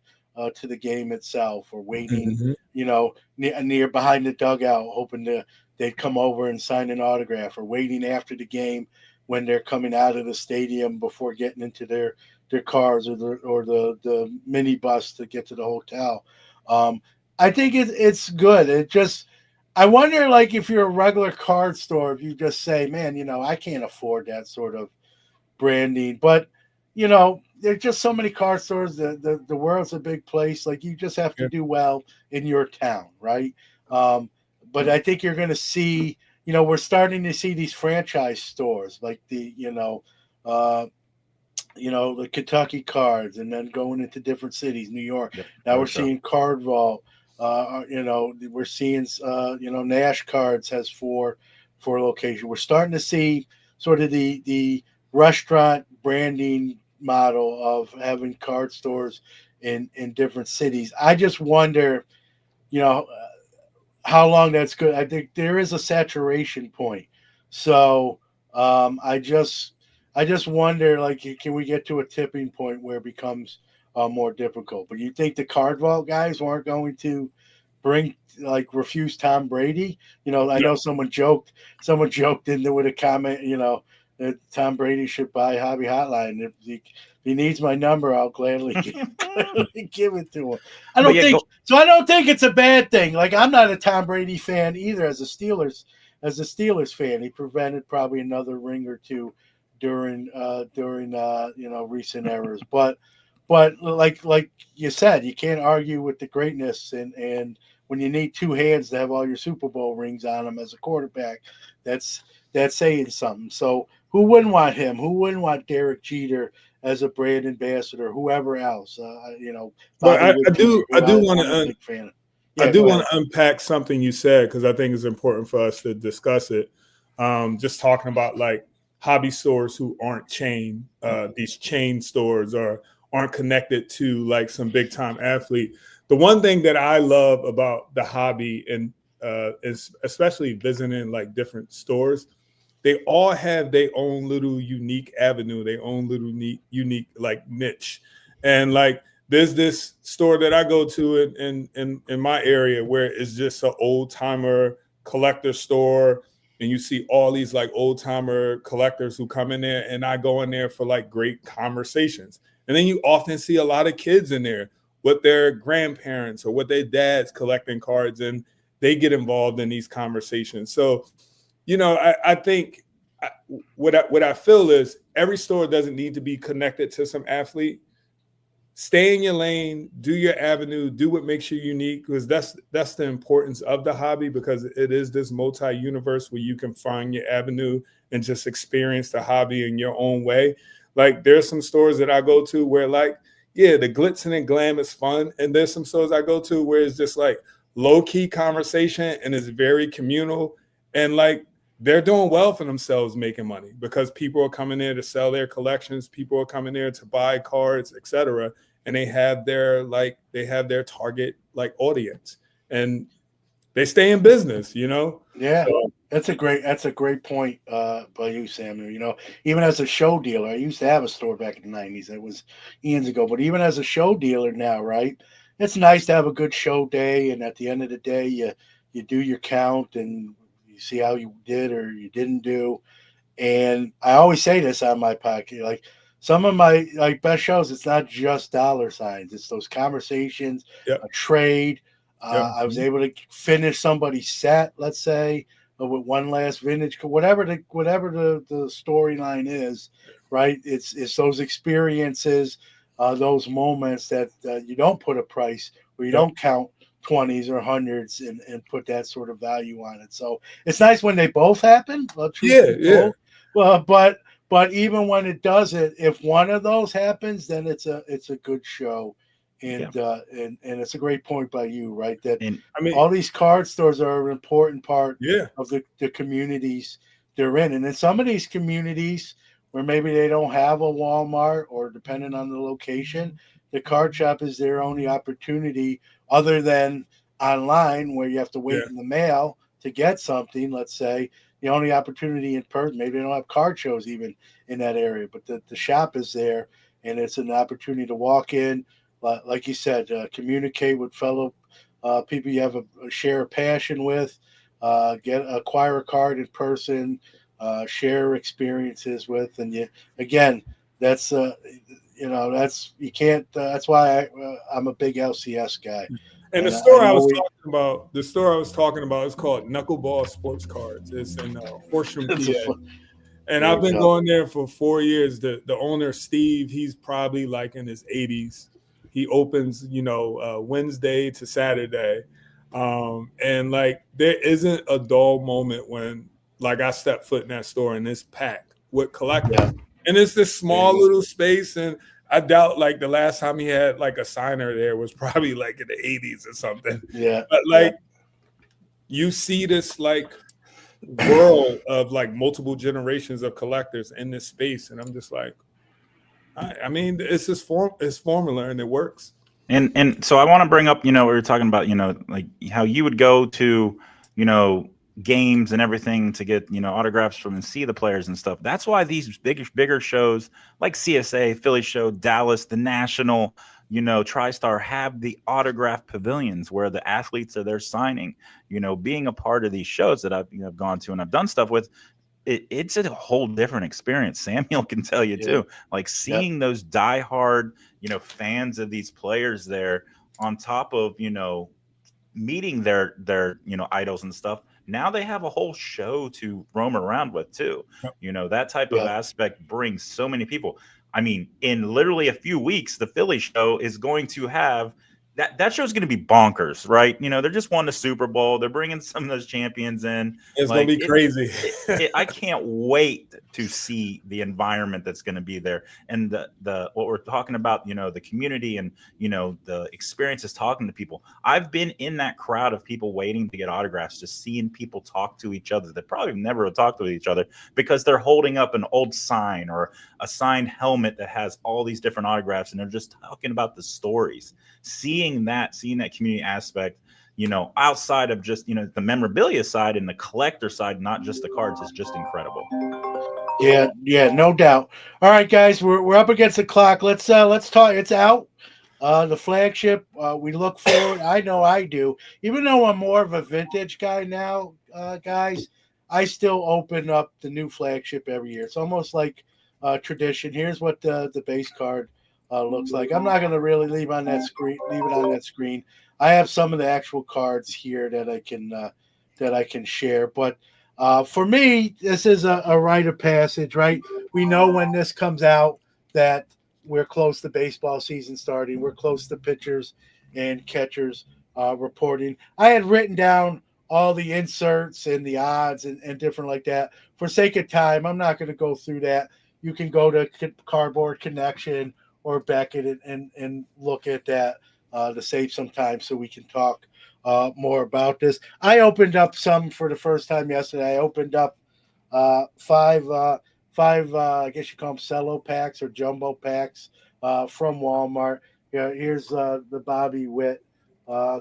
to the game itself or waiting, Mhm. near behind the dugout, hoping they'd come over and sign an autograph, or waiting after the game when they're coming out of the stadium before getting into their cars or the minibus to get to the hotel. Um, I think it's good. I wonder, like, if you're a regular card store, if you just say, man, I can't afford that sort of branding. But there's just so many car stores. The world's a big place. Like, you just have to Yeah. do well in your town, right? But I think you're going to see. We're starting to see these franchise stores, like uh, the Kentucky cards, and then going into different cities, New York. Yep, Now we're Roadshow. seeing Card Vault. We're seeing Nash Cards has four locations. We're starting to see sort of the restaurant branding model of having card stores in different cities. I just wonder, you know, how long that's good. I think there is a saturation point. So I just wonder, like, can we get to a tipping point where it becomes more difficult? But you think the card vault guys aren't going to refuse Tom Brady? I know someone joked in there with a comment, that Tom Brady should buy Hobby Hotline. If he needs my number, I'll gladly give it to him. I But don't yeah, think so. I don't think it's a bad thing. Like, I'm not a Tom Brady fan either. As a Steelers fan, he prevented probably another ring or two during recent errors. But like you said, you can't argue with the greatness, and when you need two hands to have all your Super Bowl rings on them as a quarterback, that's saying something. So who wouldn't want him? Who wouldn't want Derek Jeter as a brand ambassador? Whoever else, But Bobby Wood Jr., I who do want I'm a to big fan of. I Yeah, do go want ahead. to unpack something you said because I think it's important for us to discuss it. Just talking about like hobby stores who aren't chain, these chain stores or aren't connected to like some big time athlete. The one thing that I love about the hobby and is especially visiting like different stores, they all have their own little unique avenue, their own little unique like niche, and like there's this store that I go to in my area where it's just an old timer collector store, and you see all these like old timer collectors who come in there, and I go in there for like great conversations, and then you often see a lot of kids in there with their grandparents or with their dads collecting cards, and they get involved in these conversations. So I think what I feel is every store doesn't need to be connected to some athlete. Stay in your lane, do your avenue, do what makes you unique, because that's the importance of the hobby, because it is this multi-universe where you can find your avenue and just experience the hobby in your own way. Like there's some stores that I go to where like, yeah, the glitz and glam is fun. And there's some stores I go to where it's just like low-key conversation and it's very communal. And like they're doing well for themselves making money because people are coming there to sell their collections, people are coming there to buy cards, etc. And they have their target like audience, and they stay in business. Yeah, So that's a great point by you, Samuel. Even as a show dealer, I used to have a store back in the '90s. It was eons ago, but even as a show dealer now, right? It's nice to have a good show day, and at the end of the day, you do your count and you see how you did or you didn't do. And I always say this on my podcast, like some of my like best shows, it's not just dollar signs; it's those conversations, yep, a trade. yep, I was able to finish somebody's set, let's say, with one last vintage, whatever the storyline is, right? It's those experiences, those moments that you don't put a price or you yep. don't count 20s or 100s and put that sort of value on it. So it's nice when they both happen. Yeah. Well, but even when it doesn't, if one of those happens, then it's a good show. And and it's a great point by you, right? That I mean, all these card stores are an important part yeah, of the communities they're in. And in some of these communities where maybe they don't have a Walmart, or depending on the location, the card shop is their only opportunity other than online, where you have to wait in the mail to get something. Let's say the only opportunity in person, maybe they don't have card shows even in that area, but the shop is there, and it's an opportunity to walk in, like you said, communicate with fellow people you have a share of passion with, acquire a card in person, share experiences with, and that's you can't. That's why I'm a big LCS guy. And the And store I was talking about is called Knuckleball Sports Cards. It's in Horsham, PA. And I've been going there for 4 years. The owner, Steve, he's probably like in his 80s. He opens, Wednesday to Saturday. And like there isn't a dull moment when like I step foot in that store and it's packed with collectors. Yeah. And it's this small little space, and I doubt like the last time he had like a signer there was probably like in the 80s or something. Yeah. But like you see this like world of like multiple generations of collectors in this space, and I'm just like, I mean, it's just it's formula and it works. And so I want to bring up, we were talking about, like how you would go to, games and everything to get, autographs from and see the players and stuff. That's why these bigger shows like CSA, Philly Show, Dallas, the National, TriStar have the autograph pavilions where the athletes are there signing. Being a part of these shows that I've gone to and I've done stuff with, it's a whole different experience. Samuel can tell you too. Like seeing those diehard, fans of these players there, on top of meeting their idols and stuff. Now they have a whole show to roam around with too. That type of aspect brings so many people. I mean, in literally a few weeks, the Philly show is going to have that show's going to be bonkers, right? They're just won the Super Bowl. They're bringing some of those champions in. It's going to be crazy. I can't wait to see the environment that's going to be there, and the what we're talking about. The community and the experiences talking to people. I've been in that crowd of people waiting to get autographs, just seeing people talk to each other that probably never would talk to each other because they're holding up an old sign or a signed helmet that has all these different autographs, and they're just talking about the stories. Seeing that community aspect, outside of just, the memorabilia side and the collector side, not just the cards, is just incredible. Yeah, no doubt. All right, guys, we're up against the clock. Let's talk. It's out. The flagship, we look forward. I know I do. Even though I'm more of a vintage guy now, guys, I still open up the new flagship every year. It's almost like tradition. Here's what the base card looks like. I'm not going to really leave it on that screen. I have some of the actual cards here that I can share. But for me, this is a rite of passage, right? We know when this comes out that we're close to baseball season starting. We're close to pitchers and catchers reporting. I had written down all the inserts and the odds and different like that. For sake of time, I'm not going to go through that. You can go to Cardboard Connection or Beckett and look at that to save some time so we can talk more about this. I opened up some for the first time yesterday. I opened up five, I guess you call them cello packs or jumbo packs from Walmart. Here's the Bobby Witt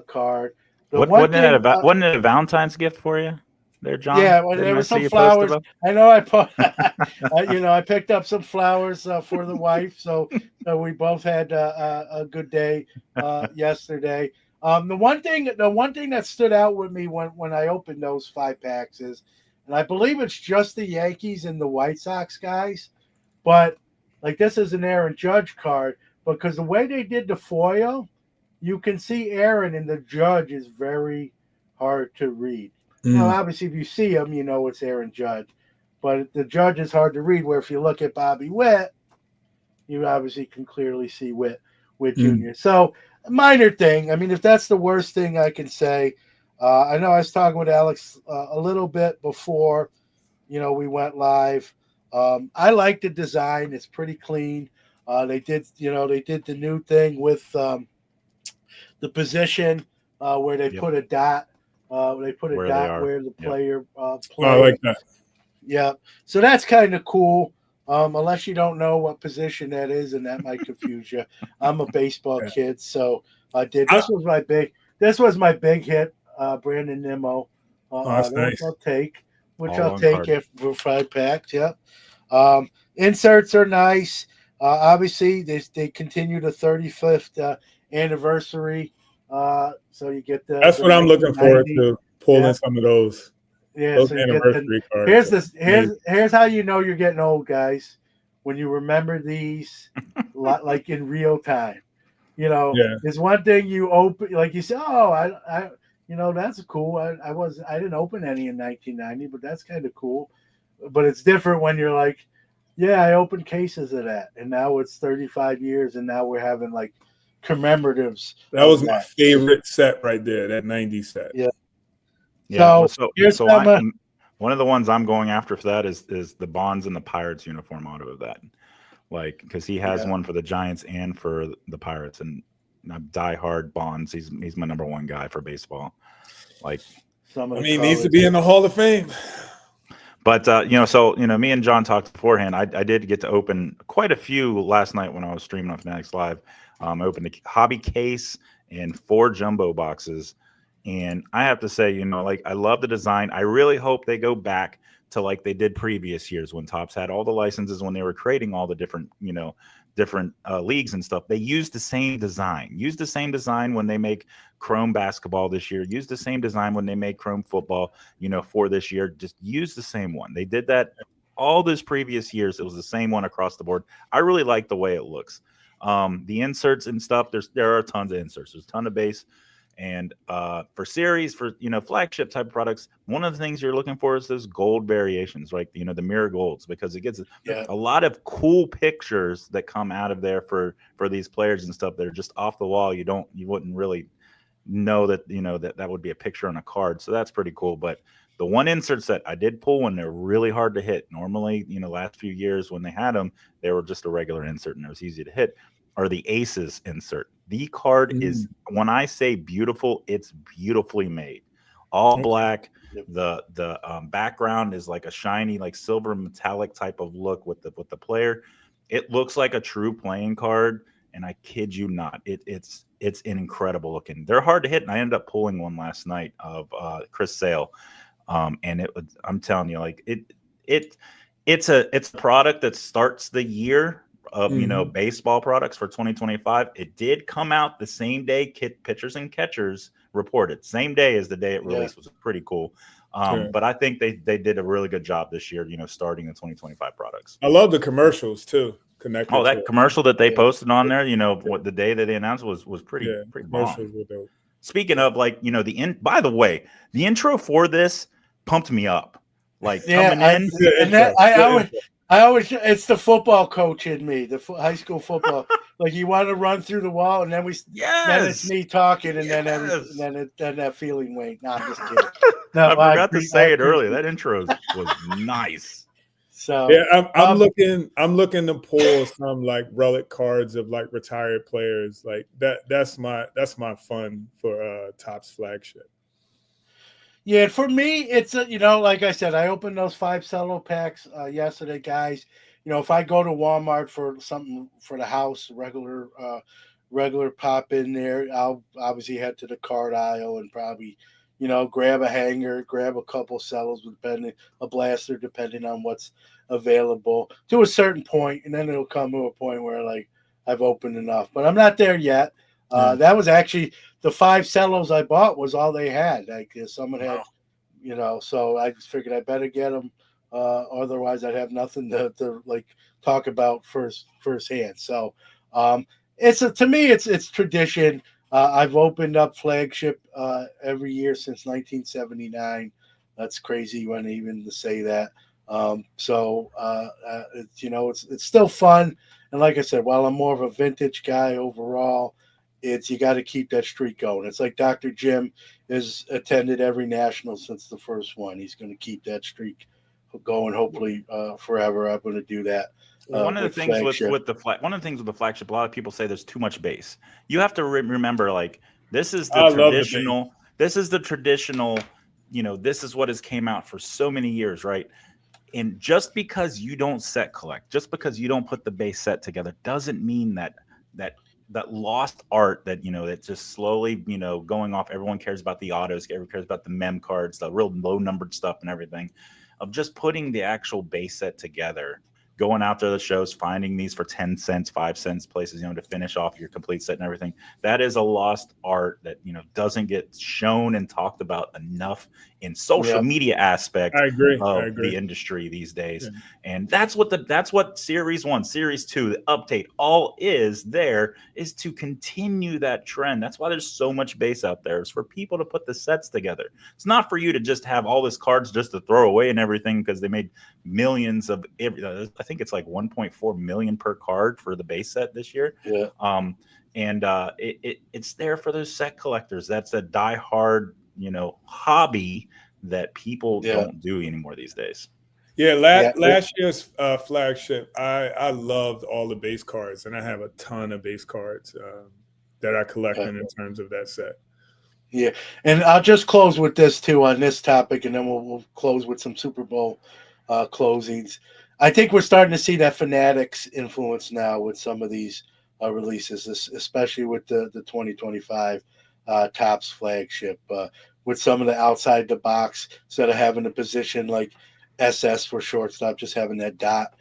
card. Wasn't it a Valentine's gift for you there, John? Yeah, well, there were some flowers. I know I picked up some flowers for the wife, so we both had a good day yesterday. The one thing that stood out with me when I opened those 5 packs is, and I believe it's just the Yankees and the White Sox guys, but like this is an Aaron Judge card, because the way they did the foil, you can see Aaron, and the Judge is very hard to read. Now, obviously, if you see him, you know it's Aaron Judge. But the Judge is hard to read, where if you look at Bobby Witt, you obviously can clearly see Witt Jr. So minor thing. I mean, if that's the worst thing I can say, I know I was talking with Alex a little bit before, we went live. I like the design; it's pretty clean. They did the new thing with the position where they Yep. put a dot. They put a Where they dot are. where the Yep. player I plays. like that. Yeah, so that's kind of cool. Unless you don't know what position that is, and that might confuse you. I'm a baseball Yeah. kid, so I did. This was my big. This was my big hit. Brandon Nimmo. That's Which nice. I'll take. Which All I'll on take card. if we're 5 packed. Yep. Inserts are nice. Obviously, they continue the 35th anniversary. So you get the That's what I'm looking forward 1990. to, pulling Yeah. some of those Yeah, so you get the anniversary cards. here's how you know you're getting old, guys. When you remember these like in real time. Yeah. There's one thing you open, like you say, oh, that's cool. I didn't open any in 1990, but that's kind of cool. But it's different when you're like, yeah, I opened cases of that, and now it's 35 years, and now we're having like commemoratives. That was my favorite set right there, that 90 set. Yeah. Yeah. So here's So some, one of the ones I'm going after for that is the Bonds and the Pirates uniform auto of that. Like, because he has one for the Giants and for the Pirates, and I'm diehard Bonds. He's my number one guy for baseball. Like, he needs to be in the Hall of Fame. But me and John talked beforehand. I did get to open quite a few last night when I was streaming on Fanatics Live. I opened a hobby case and 4 jumbo boxes, and I have to say, I love the design. I really hope they go back to like they did previous years when Topps had all the licenses, when they were creating all the different leagues and stuff. They used the same design. Use the same design when they make Chrome basketball this year. Use the same design when they make Chrome football, for this year. Just use the same one. They did that all those previous years. It was the same one across the board. I really like the way it looks. The inserts and stuff, there are tons of inserts. There's a ton of base. And for series, for flagship type of products, one of the things you're looking for is those gold variations, right? The mirror golds, because it gets a lot of cool pictures that come out of there for these players and stuff that are just off the wall. You wouldn't really know that that would be a picture on a card. So that's pretty cool. But the one insert set I did pull when they're really hard to hit. Normally, last few years when they had them, they were just a regular insert and it was easy to hit. Are the Aces insert. The card is, when I say beautiful, it's beautifully made. All black. The background is like a shiny, like silver metallic type of look with the player. It looks like a true playing card, and I kid you not, it's incredible looking. They're hard to hit, and I ended up pulling one last night of Chris Sale, and I'm telling you, like it's a product that starts the year of baseball products for 2025. It did come out the same day pitchers and catchers reported, same day as the day it released. Was pretty cool. But I think they did a really good job this year, starting the 2025 products. I love the commercials too. Connected that commercial that they posted on there, what the day that they announced was pretty bomb. Speaking of, like, by the way, the intro for this pumped me up. Like, coming in, I always, it's the football coach in me, the high school football. Like, you want to run through the wall, and then then it's me talking, and then that feeling went. No, I'm just kidding. No, I forgot to say it earlier. That intro was nice. So yeah, I'm looking to pull some like relic cards of like retired players. Like that's my fun for Topps flagship. Yeah, for me, it's like I said, I opened those 5 cello packs yesterday, guys. If I go to Walmart for something for the house, regular pop in there, I'll obviously head to the card aisle and probably, grab a hanger, grab a couple cellos, a blaster, depending on what's available to a certain point, and then it'll come to a point where like I've opened enough, but I'm not there yet. That was actually the 5 cellos I bought was all they had. Like someone had, so I just figured I better get them. Otherwise I'd have nothing to like talk about firsthand. So to me, it's tradition. I've opened up flagship every year since 1979. That's crazy when even to say that. It's still fun. And like I said, while I'm more of a vintage guy overall, it's you got to keep that streak going. It's like Dr. Jim has attended every national since the first one. He's going to keep that streak going, hopefully forever. I'm going to do that. One of the things flagship. with the flagship, a lot of people say there's too much bass. You have to remember, like, this is the traditional. This is the traditional. This is what has came out for so many years, right? And just because you don't set collect, just because you don't put the base set together, doesn't mean that lost art that that's just slowly going off. Everyone cares about the autos, everyone cares about the mem cards, the real low numbered stuff and everything, of just putting the actual base set together, going out to the shows, finding these for 10 cents, 5 cents places, to finish off your complete set and everything. That is a lost art that, doesn't get shown and talked about enough in social media aspect of the industry these days. Yeah. And that's what Series 1, Series 2, the update all is to continue that trend. That's why there's so much base out there. It's for people to put the sets together. It's not for you to just have all this cards just to throw away and everything, because they made millions of I think it's like 1.4 million per card for the base set this year. Yeah. It's there for those set collectors. That's a diehard, hobby that people don't do anymore these days. Yeah, last year's flagship, I loved all the base cards, and I have a ton of base cards that I collect in terms of that set. Yeah, and I'll just close with this too on this topic, and then we'll close with some Super Bowl closings. I think we're starting to see that Fanatics influence now with some of these releases, especially with the 2025 Topps flagship, with some of the outside the box, instead of having a position like SS for shortstop, just having that dot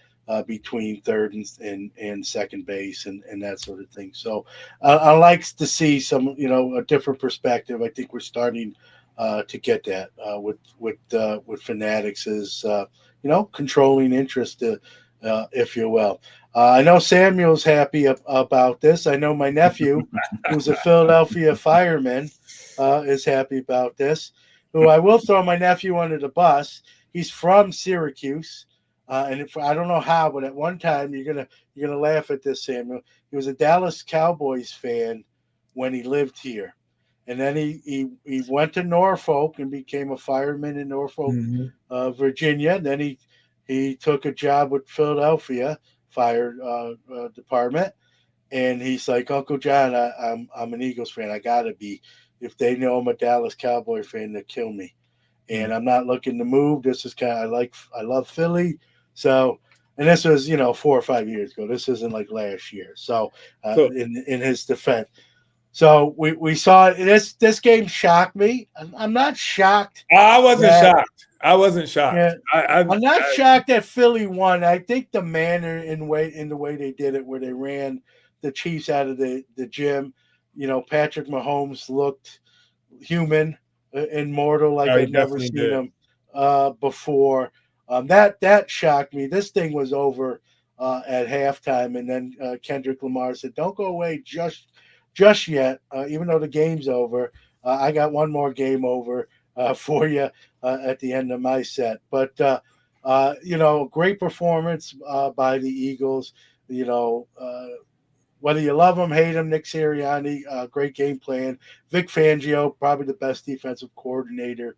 between third and second base and that sort of thing. So I like to see some, a different perspective. I think we're starting to get that with Fanatics is, controlling interest, if you will. I know Samuel's happy about this. I know my nephew, who's a Philadelphia fireman, is happy about this. Who I will throw my nephew under the bus. He's from Syracuse, and I don't know how, but at one time you're gonna laugh at this, Samuel. He was a Dallas Cowboys fan when he lived here, and then he went to Norfolk and became a fireman in Norfolk, Virginia. And then he took a job with Philadelphia Fire Department, and he's like, Uncle John, I'm an Eagles fan. I gotta be. If they know I'm a Dallas Cowboy fan, they'll kill me. And I'm not looking to move. This is I love Philly. So, and this was 4 or 5 years ago. This isn't like last year. So, in his defense. So we saw this game shocked me. I'm not shocked. I wasn't shocked. Yeah, I'm not shocked that Philly won. I think the manner in the way they did it, where they ran the Chiefs out of the gym. Patrick Mahomes looked human, immortal, like I've never seen him before. That shocked me. This thing was over at halftime, and then Kendrick Lamar said, "Don't go away just yet, even though the game's over. I got one more game over for you at the end of my set." But great performance by the Eagles. Whether you love him, hate him, Nick Sirianni, great game plan. Vic Fangio, probably the best defensive coordinator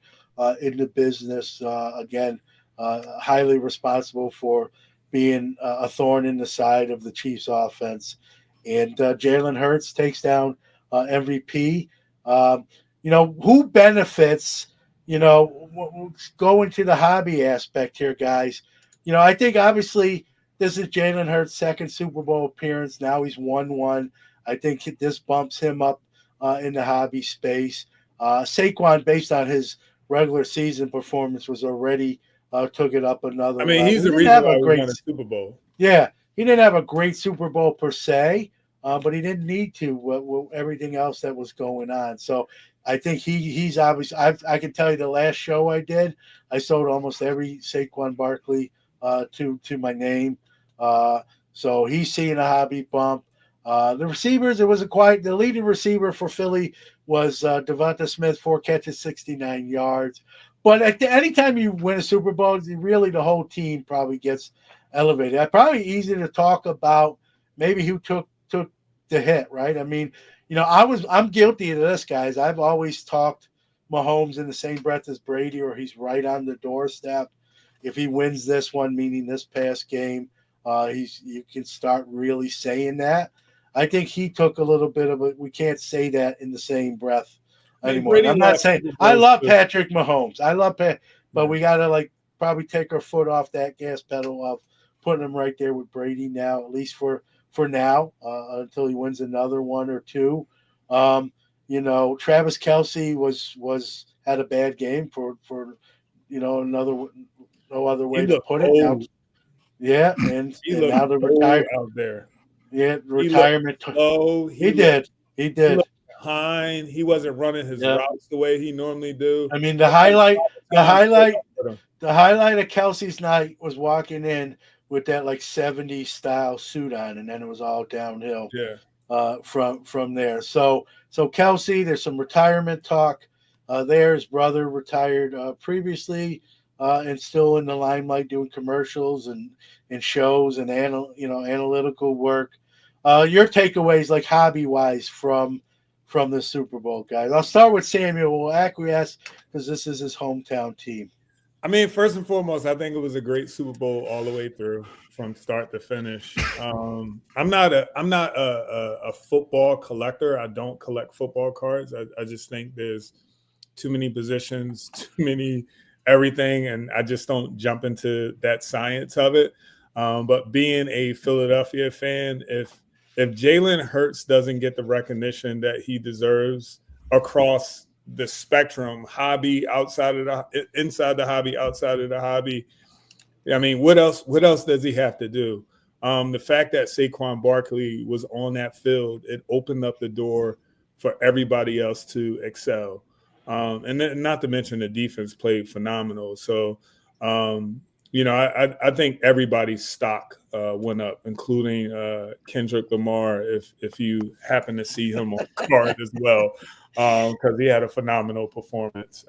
in the business. Again, highly responsible for being a thorn in the side of the Chiefs offense. And Jalen Hurts takes down MVP. Who benefits, go into the hobby aspect here, guys. I think obviously this is Jalen Hurts' second Super Bowl appearance. Now he's won one. I think this bumps him up in the hobby space. Saquon, based on his regular season performance, was already took it up another level. He's the reason why we won a Super Bowl. Yeah, he didn't have a great Super Bowl per se, but he didn't need to with everything else that was going on. So I think he's obviously. I can tell you the last show I did, I sold almost every Saquon Barkley to my name. So he's seeing a hobby bump. The receivers, the leading receiver for Philly was Devonta Smith, 4 catches, 69 yards. But anytime you win a Super Bowl, really the whole team probably gets elevated. Probably easy to talk about maybe who took the hit, right? I mean, I'm guilty of this, guys. I've always talked Mahomes in the same breath as Brady, or he's right on the doorstep. If he wins this one, meaning this past game, you can start really saying that. I think he took a little bit of it. We can't say that in the same breath anymore. And I'm not saying I love Patrick Mahomes. I love Pat, but we gotta probably take our foot off that gas pedal of putting him right there with Brady now, at least for now, until he wins another one or two. Travis Kelce had a bad game for no other way to put it. Now, yeah, and now the retirement out there. Yeah, retirement. He did. He looked behind. He wasn't running his routes the way he normally do. I mean, the highlight of Kelce's night was walking in with that 70s style suit on, and then it was all downhill. Yeah. From there. So Kelce, there's some retirement talk. There, his brother retired previously, and still in the limelight doing commercials and shows and analytical work. Your takeaways, hobby wise, from the Super Bowl, guys. I'll start with Samuel. We'll acquiesce because this is his hometown team. I mean, first and foremost, I think it was a great Super Bowl all the way through, from start to finish. I'm not a football collector. I don't collect football cards. I just think there's too many positions, too many everything, and I just don't jump into that science of it. But being a Philadelphia fan, if Jalen Hurts doesn't get the recognition that he deserves across the spectrum, hobby, inside the hobby, outside of the hobby, I mean, what else does he have to do? The fact that Saquon Barkley was on that field, it opened up the door for everybody else to excel. And then, not to mention the defense played phenomenal. So, I think everybody's stock went up, including Kendrick Lamar, if you happen to see him on the card as well, because he had a phenomenal performance.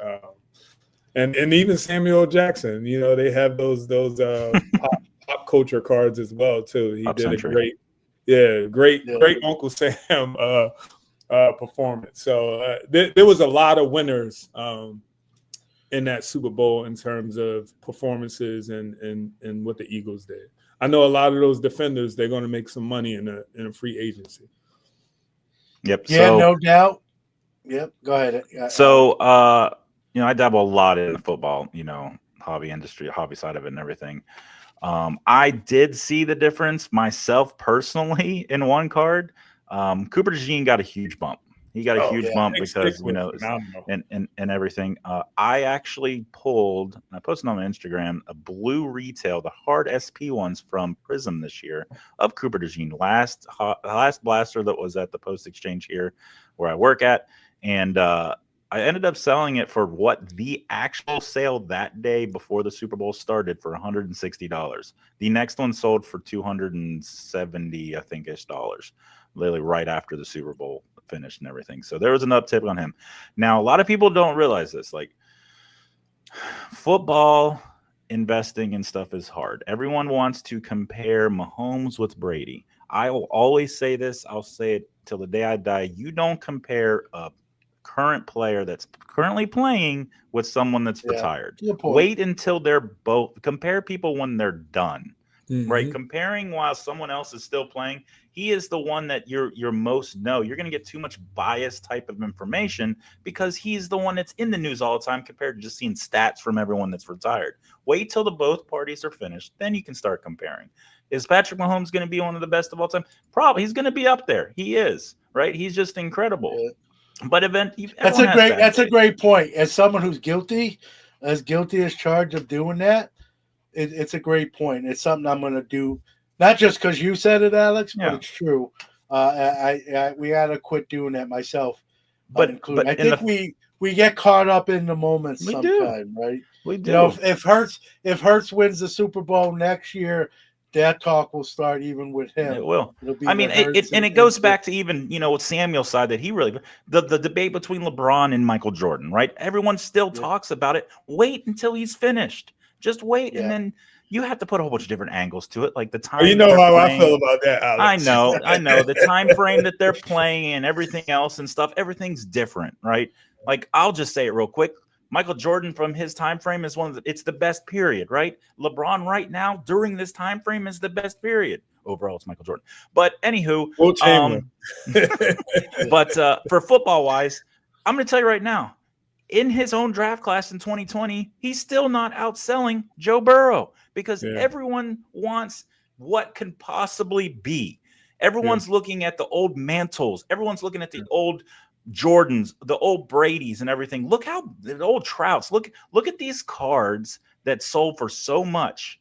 And even Samuel Jackson, they have those pop culture cards as well too. He did a great Uncle Sam performance. So there was a lot of winners in that Super Bowl in terms of performances and what the Eagles did. I know a lot of those defenders, they're going to make some money in a free agency. Yep. Yeah, no doubt. Yep. Go ahead. So, I dabble a lot in the football, hobby industry, hobby side of it and everything. I did see the difference myself personally in one card. Cooper DeJean got a huge bump. He got a huge bump because, and everything. I actually pulled, and I posted on my Instagram, a blue retail, the hard SP ones from Prism this year of Cooper DeJean, last blaster that was at the Post Exchange here where I work at. And I ended up selling it for what the actual sale that day before the Super Bowl started for $160. The next one sold for $270, I think, dollars, literally right after the Super Bowl finished and everything. So there was an uptick on him. Now, a lot of people don't realize this. Football investing and stuff is hard. Everyone wants to compare Mahomes with Brady. I will always say this. I'll say it till the day I die. You don't compare a current player that's currently playing with someone that's retired. Wait until they're both. Compare people when they're done. Mm-hmm. Right? Comparing while someone else is still playing, he is the one that you're most know. You're going to get too much biased type of information because he's the one that's in the news all the time compared to just seeing stats from everyone that's retired. Wait till the both parties are finished, then you can start comparing. Is Patrick Mahomes going to be one of the best of all time? Probably. He's going to be up there. He is, right? He's just incredible. Yeah. But that's a great point. As someone who's guilty as charged of doing that, it's a great point. It's something I'm going to do, not just because you said it, Alex, but it's true. We got to quit doing that myself. But I think we get caught up in the moments sometimes, right? We do. If Hurts wins the Super Bowl next year, that talk will start even with him. It will. I mean, it goes back to even, with Samuel's side that he really the debate between LeBron and Michael Jordan, right? Everyone still talks about it. Wait until he's finished. Just wait. And then, you have to put a whole bunch of different angles to it, like the time. Well, you know how I feel about that, Alex. I know the time frame that they're playing and everything else and stuff. Everything's different, right? Like, I'll just say it real quick. Michael Jordan, from his time frame, is it's the best period, right? LeBron right now during this time frame is the best period. Overall, it's Michael Jordan. But anywho, but for football wise, I'm going to tell you right now, in his own draft class in 2020, he's still not outselling Joe Burrow because everyone wants what can possibly be. Everyone's looking at the old mantles. Everyone's looking at the old Jordans, the old Bradys and everything. Look how the old Trouts. Look at these cards that sold for so much.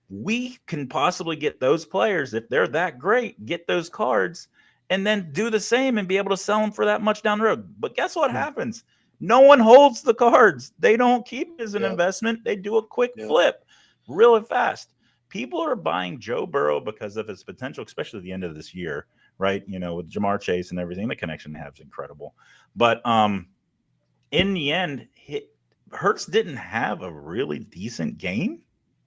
We can possibly get those players, if they're that great, get those cards and then do the same and be able to sell them for that much down the road. But guess what happens? No one holds the cards. They don't keep it as an investment. They do a quick flip really fast. People are buying Joe Burrow because of his potential, especially at the end of this year, right? You know, with Jamar Chase and everything, the connection they have is incredible. But in the end, Hurts didn't have a really decent game.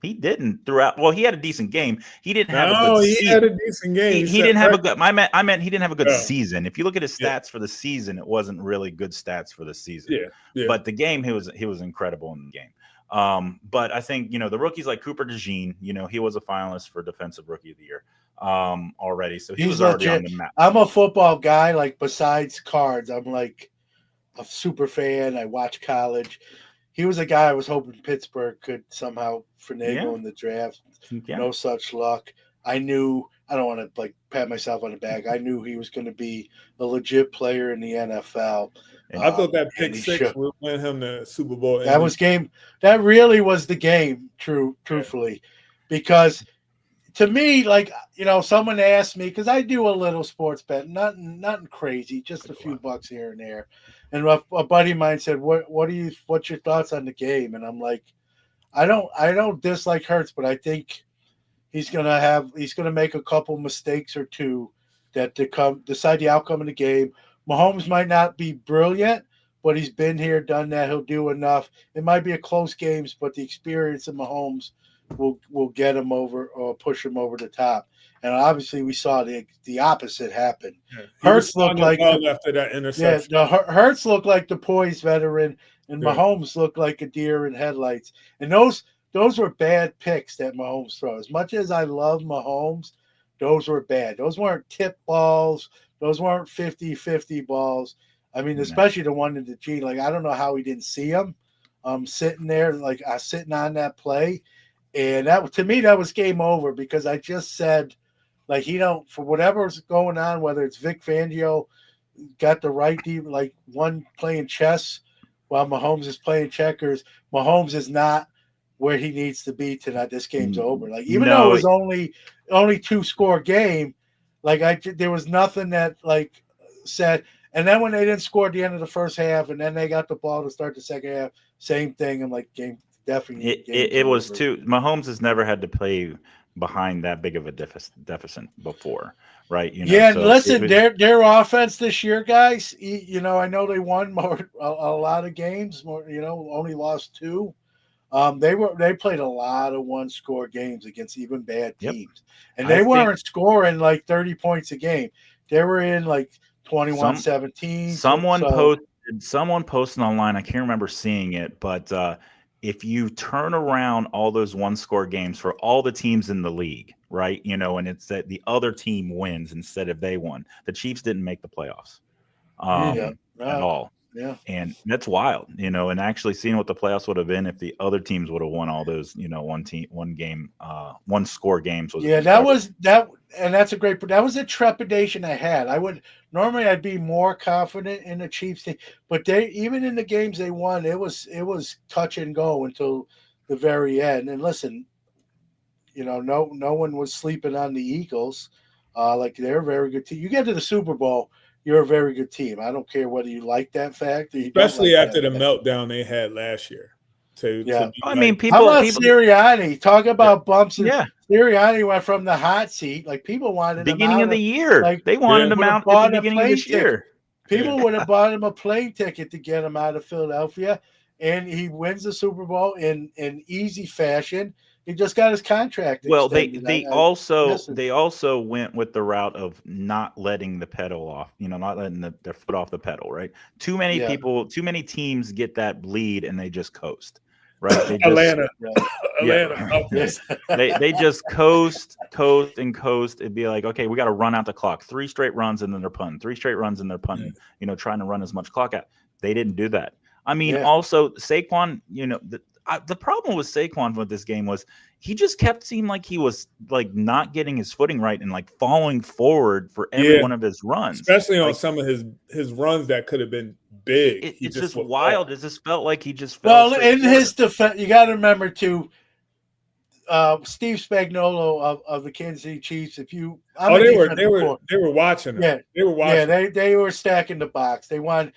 He didn't throughout. Well, he had a decent game. He didn't have a good season. He had a decent game. He didn't have a good. I meant he didn't have a good season. If you look at his stats for the season, it wasn't really good stats for the season. But the game, he was incredible in the game. But I think, you know, the rookies like Cooper DeJean, you know, he was a finalist for Defensive Rookie of the Year already. So he was already on the map. I'm a football guy. Like, besides cards, I'm like a super fan. I watch college. He was a guy I was hoping Pittsburgh could somehow finagle in the draft. No such luck. I knew, I don't want to like pat myself on the back. I knew he was going to be a legit player in the NFL. I thought that pick six would win him the Super Bowl. That was game. That really was the game, truthfully, because to me, like, you know, someone asked me, because I do a little sports bet, nothing crazy, just a few bucks here and there. And a buddy of mine said, what's your thoughts on the game? And I'm like, I don't dislike Hurts, but I think he's gonna make a couple mistakes or two that decide the outcome of the game. Mahomes might not be brilliant, but he's been here, done that. He'll do enough. It might be a close games, but the experience of Mahomes will get him over or push him over the top. And obviously, we saw the opposite happen. Hurts looked like after that interception. Hurts looked like the poised veteran, and Mahomes looked like a deer in headlights. And those were bad picks that Mahomes threw. As much as I love Mahomes, those were bad. Those weren't tip balls. Those weren't 50-50 balls. I mean, especially the one in the G. Like, I don't know how he didn't see him sitting there, like sitting on that play. And that, to me, that was game over, because I just said, like, for whatever's going on, whether it's Vic Fangio got the right team, like one playing chess while Mahomes is playing checkers, Mahomes is not where he needs to be tonight. This game's over. Like, even though it was only 2-score game, like there was nothing that like said. And then when they didn't score at the end of the first half, and then they got the ball to start the second half, same thing. I'm like, game definitely. It was too. Mahomes has never had to play behind that big of a deficit before, right? You know, yeah, so listen, their offense this year, guys. You know, I know they won a lot of games. You know, only lost 2. They played a lot of 1-score games against even bad teams, and they weren't scoring like 30 points a game. They were in like 21-17. Someone posted online. I can't remember seeing it, but if you turn around all those 1-score games for all the teams in the league, right? You know, and it's that the other team wins instead of they won. The Chiefs didn't make the playoffs at all. Yeah. And that's wild, you know, and actually seeing what the playoffs would have been if the other teams would have won all those, you know, 1-score games. And that's a great, that was a trepidation I had. I'd be more confident in the Chiefs team, but even in the games they won, it was touch and go until the very end. And listen, you know, no one was sleeping on the Eagles. Like, they're a very good team. You get to the Super Bowl, you're a very good team. I don't care whether you like that fact or you especially don't like after the meltdown they had last year. I mean, how about Sirianni? Talk about bumps. Yeah. Sirianni went from the hot seat. Like, people wanted beginning of the year. Like, they wanted him out at the beginning of this year. People would have bought him a plane ticket to get him out of Philadelphia, and he wins the Super Bowl in easy fashion. He just got his contract Well, extended. they also went with the route of not letting the pedal off, not letting their foot off the pedal, right? Too many teams get that bleed and they just coast, right? They just, Atlanta. Yes. they just coast. It'd be like, okay, we got to run out the clock. 3 straight runs and then they're punting. 3 straight runs and they're punting. Trying to run as much clock out. They didn't do that. I mean, also Saquon, the problem with Saquon with this game was he just kept seeming like he was like not getting his footing right and like falling forward for every one of his runs, especially on some of his runs that could have been big. It's just wild. It just felt like he just fell. Well, in his defense, you got to remember too. Steve Spagnuolo of the Kansas City Chiefs. They were watching. Yeah, they were watching. Yeah, they were stacking the box. They won.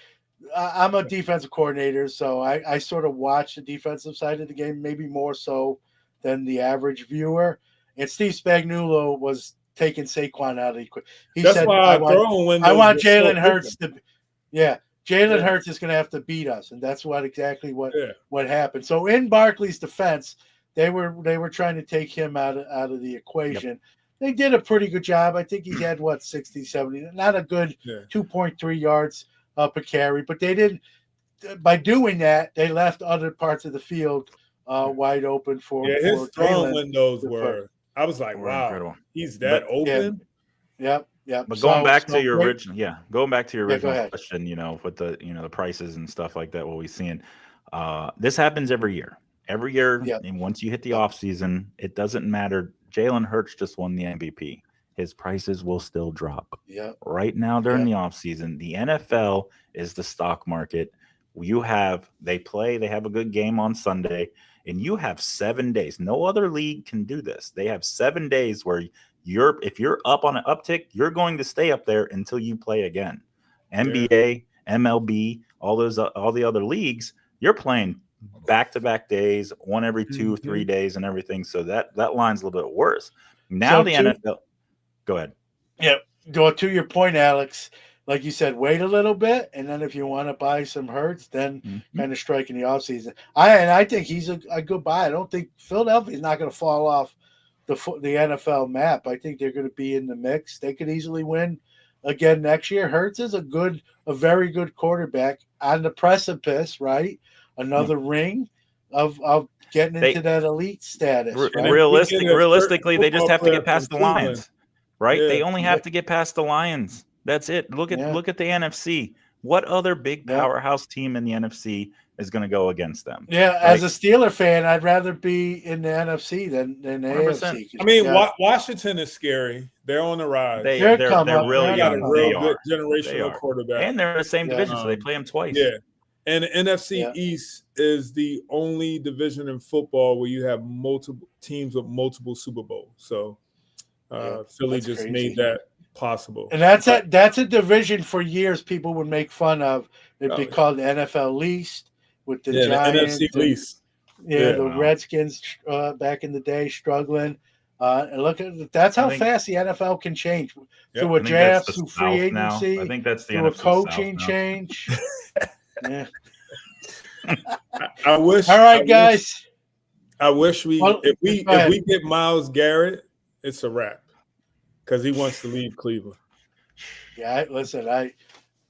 I'm a defensive coordinator, so I sort of watch the defensive side of the game, maybe more so than the average viewer. And Steve Spagnuolo was taking Saquon out of the equation. He said, I want Jalen Hurts to – Jalen Hurts is going to have to beat us, and that's what happened. So in Barkley's defense, they were trying to take him out of the equation. Yep. They did a pretty good job. I think he had, 60, 70 – not a good 2.3 yards – per carry, but they didn't. By doing that, they left other parts of the field wide open for. His throwing windows were. I was like, wow, incredible. He's that open. Yep. But going back to your original question, with the prices and stuff like that, what we're seeing, this happens every year. And once you hit the off season, it doesn't matter. Jalen Hurts just won the MVP. His prices will still drop. Yeah. Right now during the offseason, the NFL is the stock market. They have a good game on Sunday, and you have 7 days. No other league can do this. They have 7 days where if you're up on an uptick, you're going to stay up there until you play again. NBA, MLB, all the other leagues, you're playing back-to-back days, one every 2-3 days and everything. So that line's a little bit worse. Now NFL. Go ahead. Yeah, go to your point, Alex. Like you said, wait a little bit, and then if you want to buy some Hurts, then kind of strike in the offseason. I think he's a good buy. I don't think Philadelphia's not going to fall off the NFL map. I think they're going to be in the mix. They could easily win again next year. Hurts is a very good quarterback on the precipice, right? Another ring of getting into that elite status. Right? Realistically, they just have to get past the Lions. Right? Yeah. They only have to get past the Lions. That's it. Look at the NFC. What other big powerhouse team in the NFC is going to go against them? Yeah, as a Steeler fan, I'd rather be in the NFC than the 100%. AFC. I mean, Washington is scary. They're on the rise. They're really young. They are. Good generational quarterback. And they're in the same division, so they play them twice. Yeah. And the NFC East is the only division in football where you have multiple teams with multiple Super Bowls. So Philly just made that possible. And that's a division for years people would make fun of. It'd be called the NFL least with the Giants. The NFC least. The Redskins back in the day struggling. And look at that's how fast the NFL can change through a draft, through free agency. Now. I think that's the through a coaching change. I wish. All right, guys. I wish if we get Myles Garrett, it's a wrap because he wants to leave Cleveland. Yeah, listen,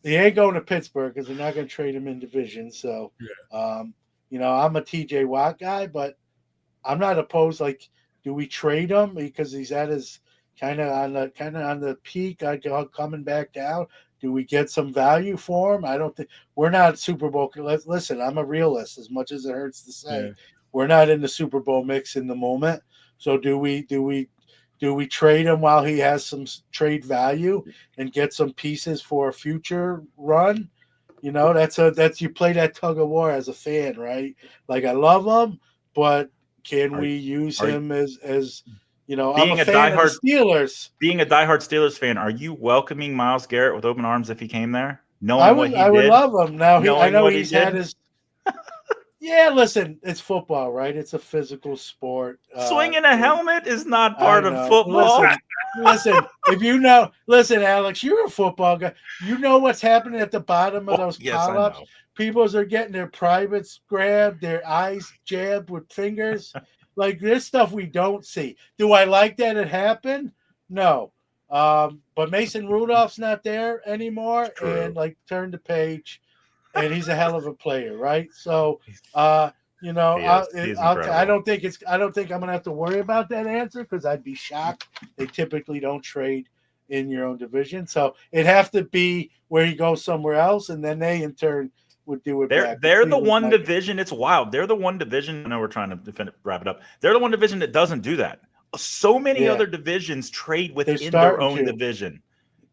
he ain't going to Pittsburgh because they're not going to trade him in division. So, I'm a TJ Watt guy, but I'm not opposed. Like, do we trade him because he's at his kind of on the peak, coming back down? Do we get some value for him? I don't think we're not Super Bowl. Listen, I'm a realist. As much as it hurts to say, we're not in the Super Bowl mix in the moment. So do we trade him while he has some trade value and get some pieces for a future run? That's you play that tug of war as a fan, right? Like I love him, but can we use him as I'm a fan of the Steelers. Being a diehard Steelers fan, are you welcoming Myles Garrett with open arms if he came there? I would love him. Now I know he's had his. Yeah, listen, it's football, right? It's a physical sport. Swinging a helmet is not part of football. Listen, listen, Alex, you're a football guy. You know what's happening at the bottom of those call-ups? People are getting their privates grabbed, their eyes jabbed with fingers. like there's stuff we don't see. Do I like that it happened? No. But Mason Rudolph's not there anymore, and like turn the page, and he's a hell of a player, right? So, you know, He's I don't think I'm gonna have to worry about that answer because I'd be shocked. They typically don't trade in your own division, so it'd have to be where he goes somewhere else, and then they in turn would do it. They're the one division. It's wild. They're the one division. I know we're trying to wrap it up. They're the one division that doesn't do that. So many other divisions trade within their own division.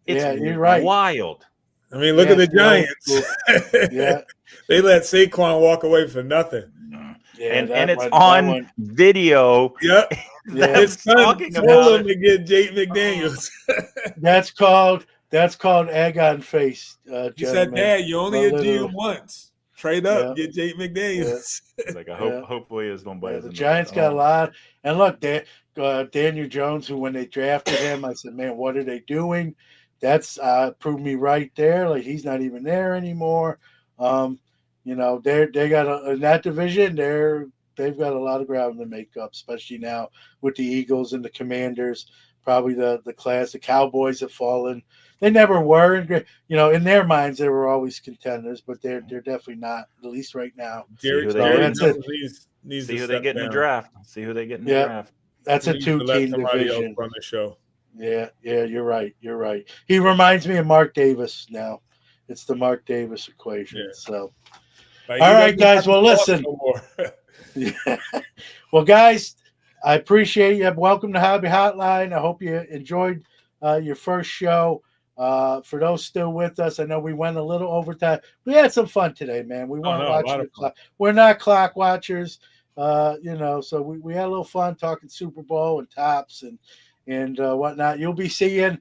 It's you're right. Wild. I mean, look at the Giants. Yeah, they let Saquon walk away for nothing. Yeah, and it's on video. Yep. It's talking about him to get Jake McDaniels. That's called egg on face. He said, "Dad, you only a GM once. Trade up, get Jake McDaniels." Like hopefully it's going to bite. The Giants got a lot. And look, Daniel Jones, who when they drafted him, I said, "Man, what are they doing?" That's proved me right there. Like he's not even there anymore. You know, they got in that division. They've got a lot of ground to make up, especially now with the Eagles and the Commanders. Probably the class. The Cowboys have fallen. They never were. You know, in their minds, they were always contenders, but they're definitely not. At least right now. See who they get in the draft. See who they get in the draft. That's a 2-team division. Run the show. Yeah, you're right. He reminds me of Mark Davis now. It's the Mark Davis equation. Yeah. So, all right, guys. Well, listen. Well, guys, I appreciate you. Welcome to Hobby Hotline. I hope you enjoyed your first show. For those still with us, I know we went a little over time. We had some fun today, man. We weren't watching the clock. We're not clock watchers, you know. So we had a little fun talking Super Bowl and tops and whatnot. You'll be seeing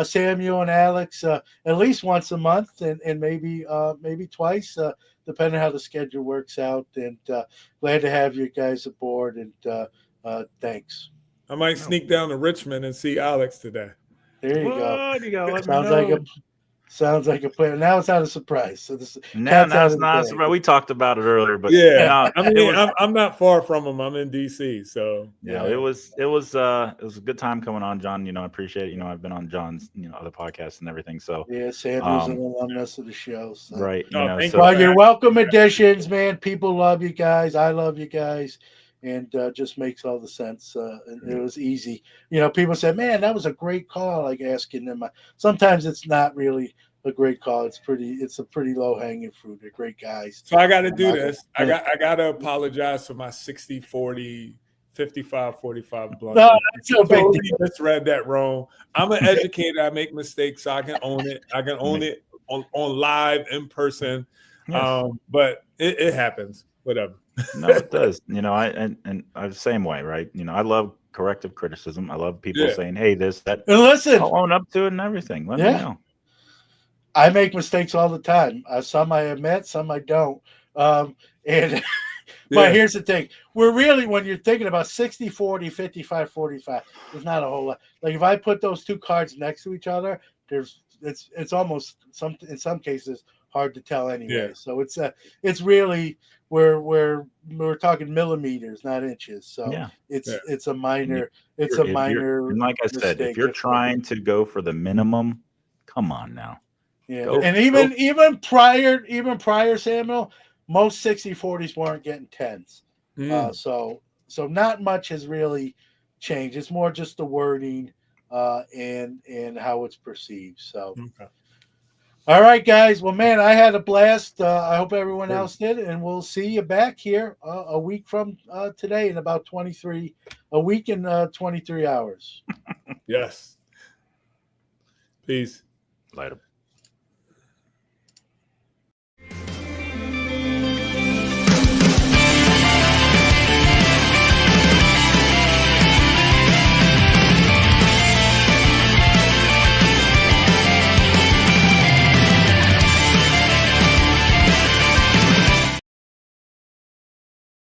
Samuel and Alex at least once a month, and maybe twice, depending on how the schedule works out. And glad to have you guys aboard. And thanks. I might sneak down to Richmond and see Alex today. There you go. Sounds like a plan. Now it's not a surprise. So now it's not a surprise. We talked about it earlier, but I'm not far from him. I'm in DC, so it was a good time coming on, John. You know, I appreciate it. You know, I've been on John's other podcasts and everything. So Sanders an alumnus of the show. So. Right. You're welcome additions, man. People love you guys. I love you guys. And just makes all the sense. And it was easy. You know, people said, man, that was a great call. Like asking them. Sometimes it's not really a great call. It's a pretty low hanging fruit. They're great guys. So I got to do this. I got to apologize for my 60-40, 55-45 blunt. No, that's no big deal. Just read that wrong. I'm an educator. I make mistakes, so I can own it. I can own it on live, in person. Yes. But it happens. Whatever. No, it does. You know, I'm the same way, right? You know, I love corrective criticism. I love people saying, "Hey, this, that." And listen, I'll own up to it and everything. Let me know. I make mistakes all the time. Some I admit, some I don't. But here's the thing: we're really, when you're thinking about 60-40, 55-45, there's not a whole lot. Like if I put those two cards next to each other, it's almost in some cases hard to tell anyway. Yeah. So it's really. We're talking millimeters, not inches. So it's a minor. And like I said, if you're trying to go for the minimum, come on now. Yeah, and even prior, Samuel, most 60-40s weren't getting 10s. So not much has really changed. It's more just the wording and how it's perceived. So. Okay. All right, guys. Well, man, I had a blast. I hope everyone else did, and we'll see you back here a week from today in about 23 hours. Yes. Peace. Later.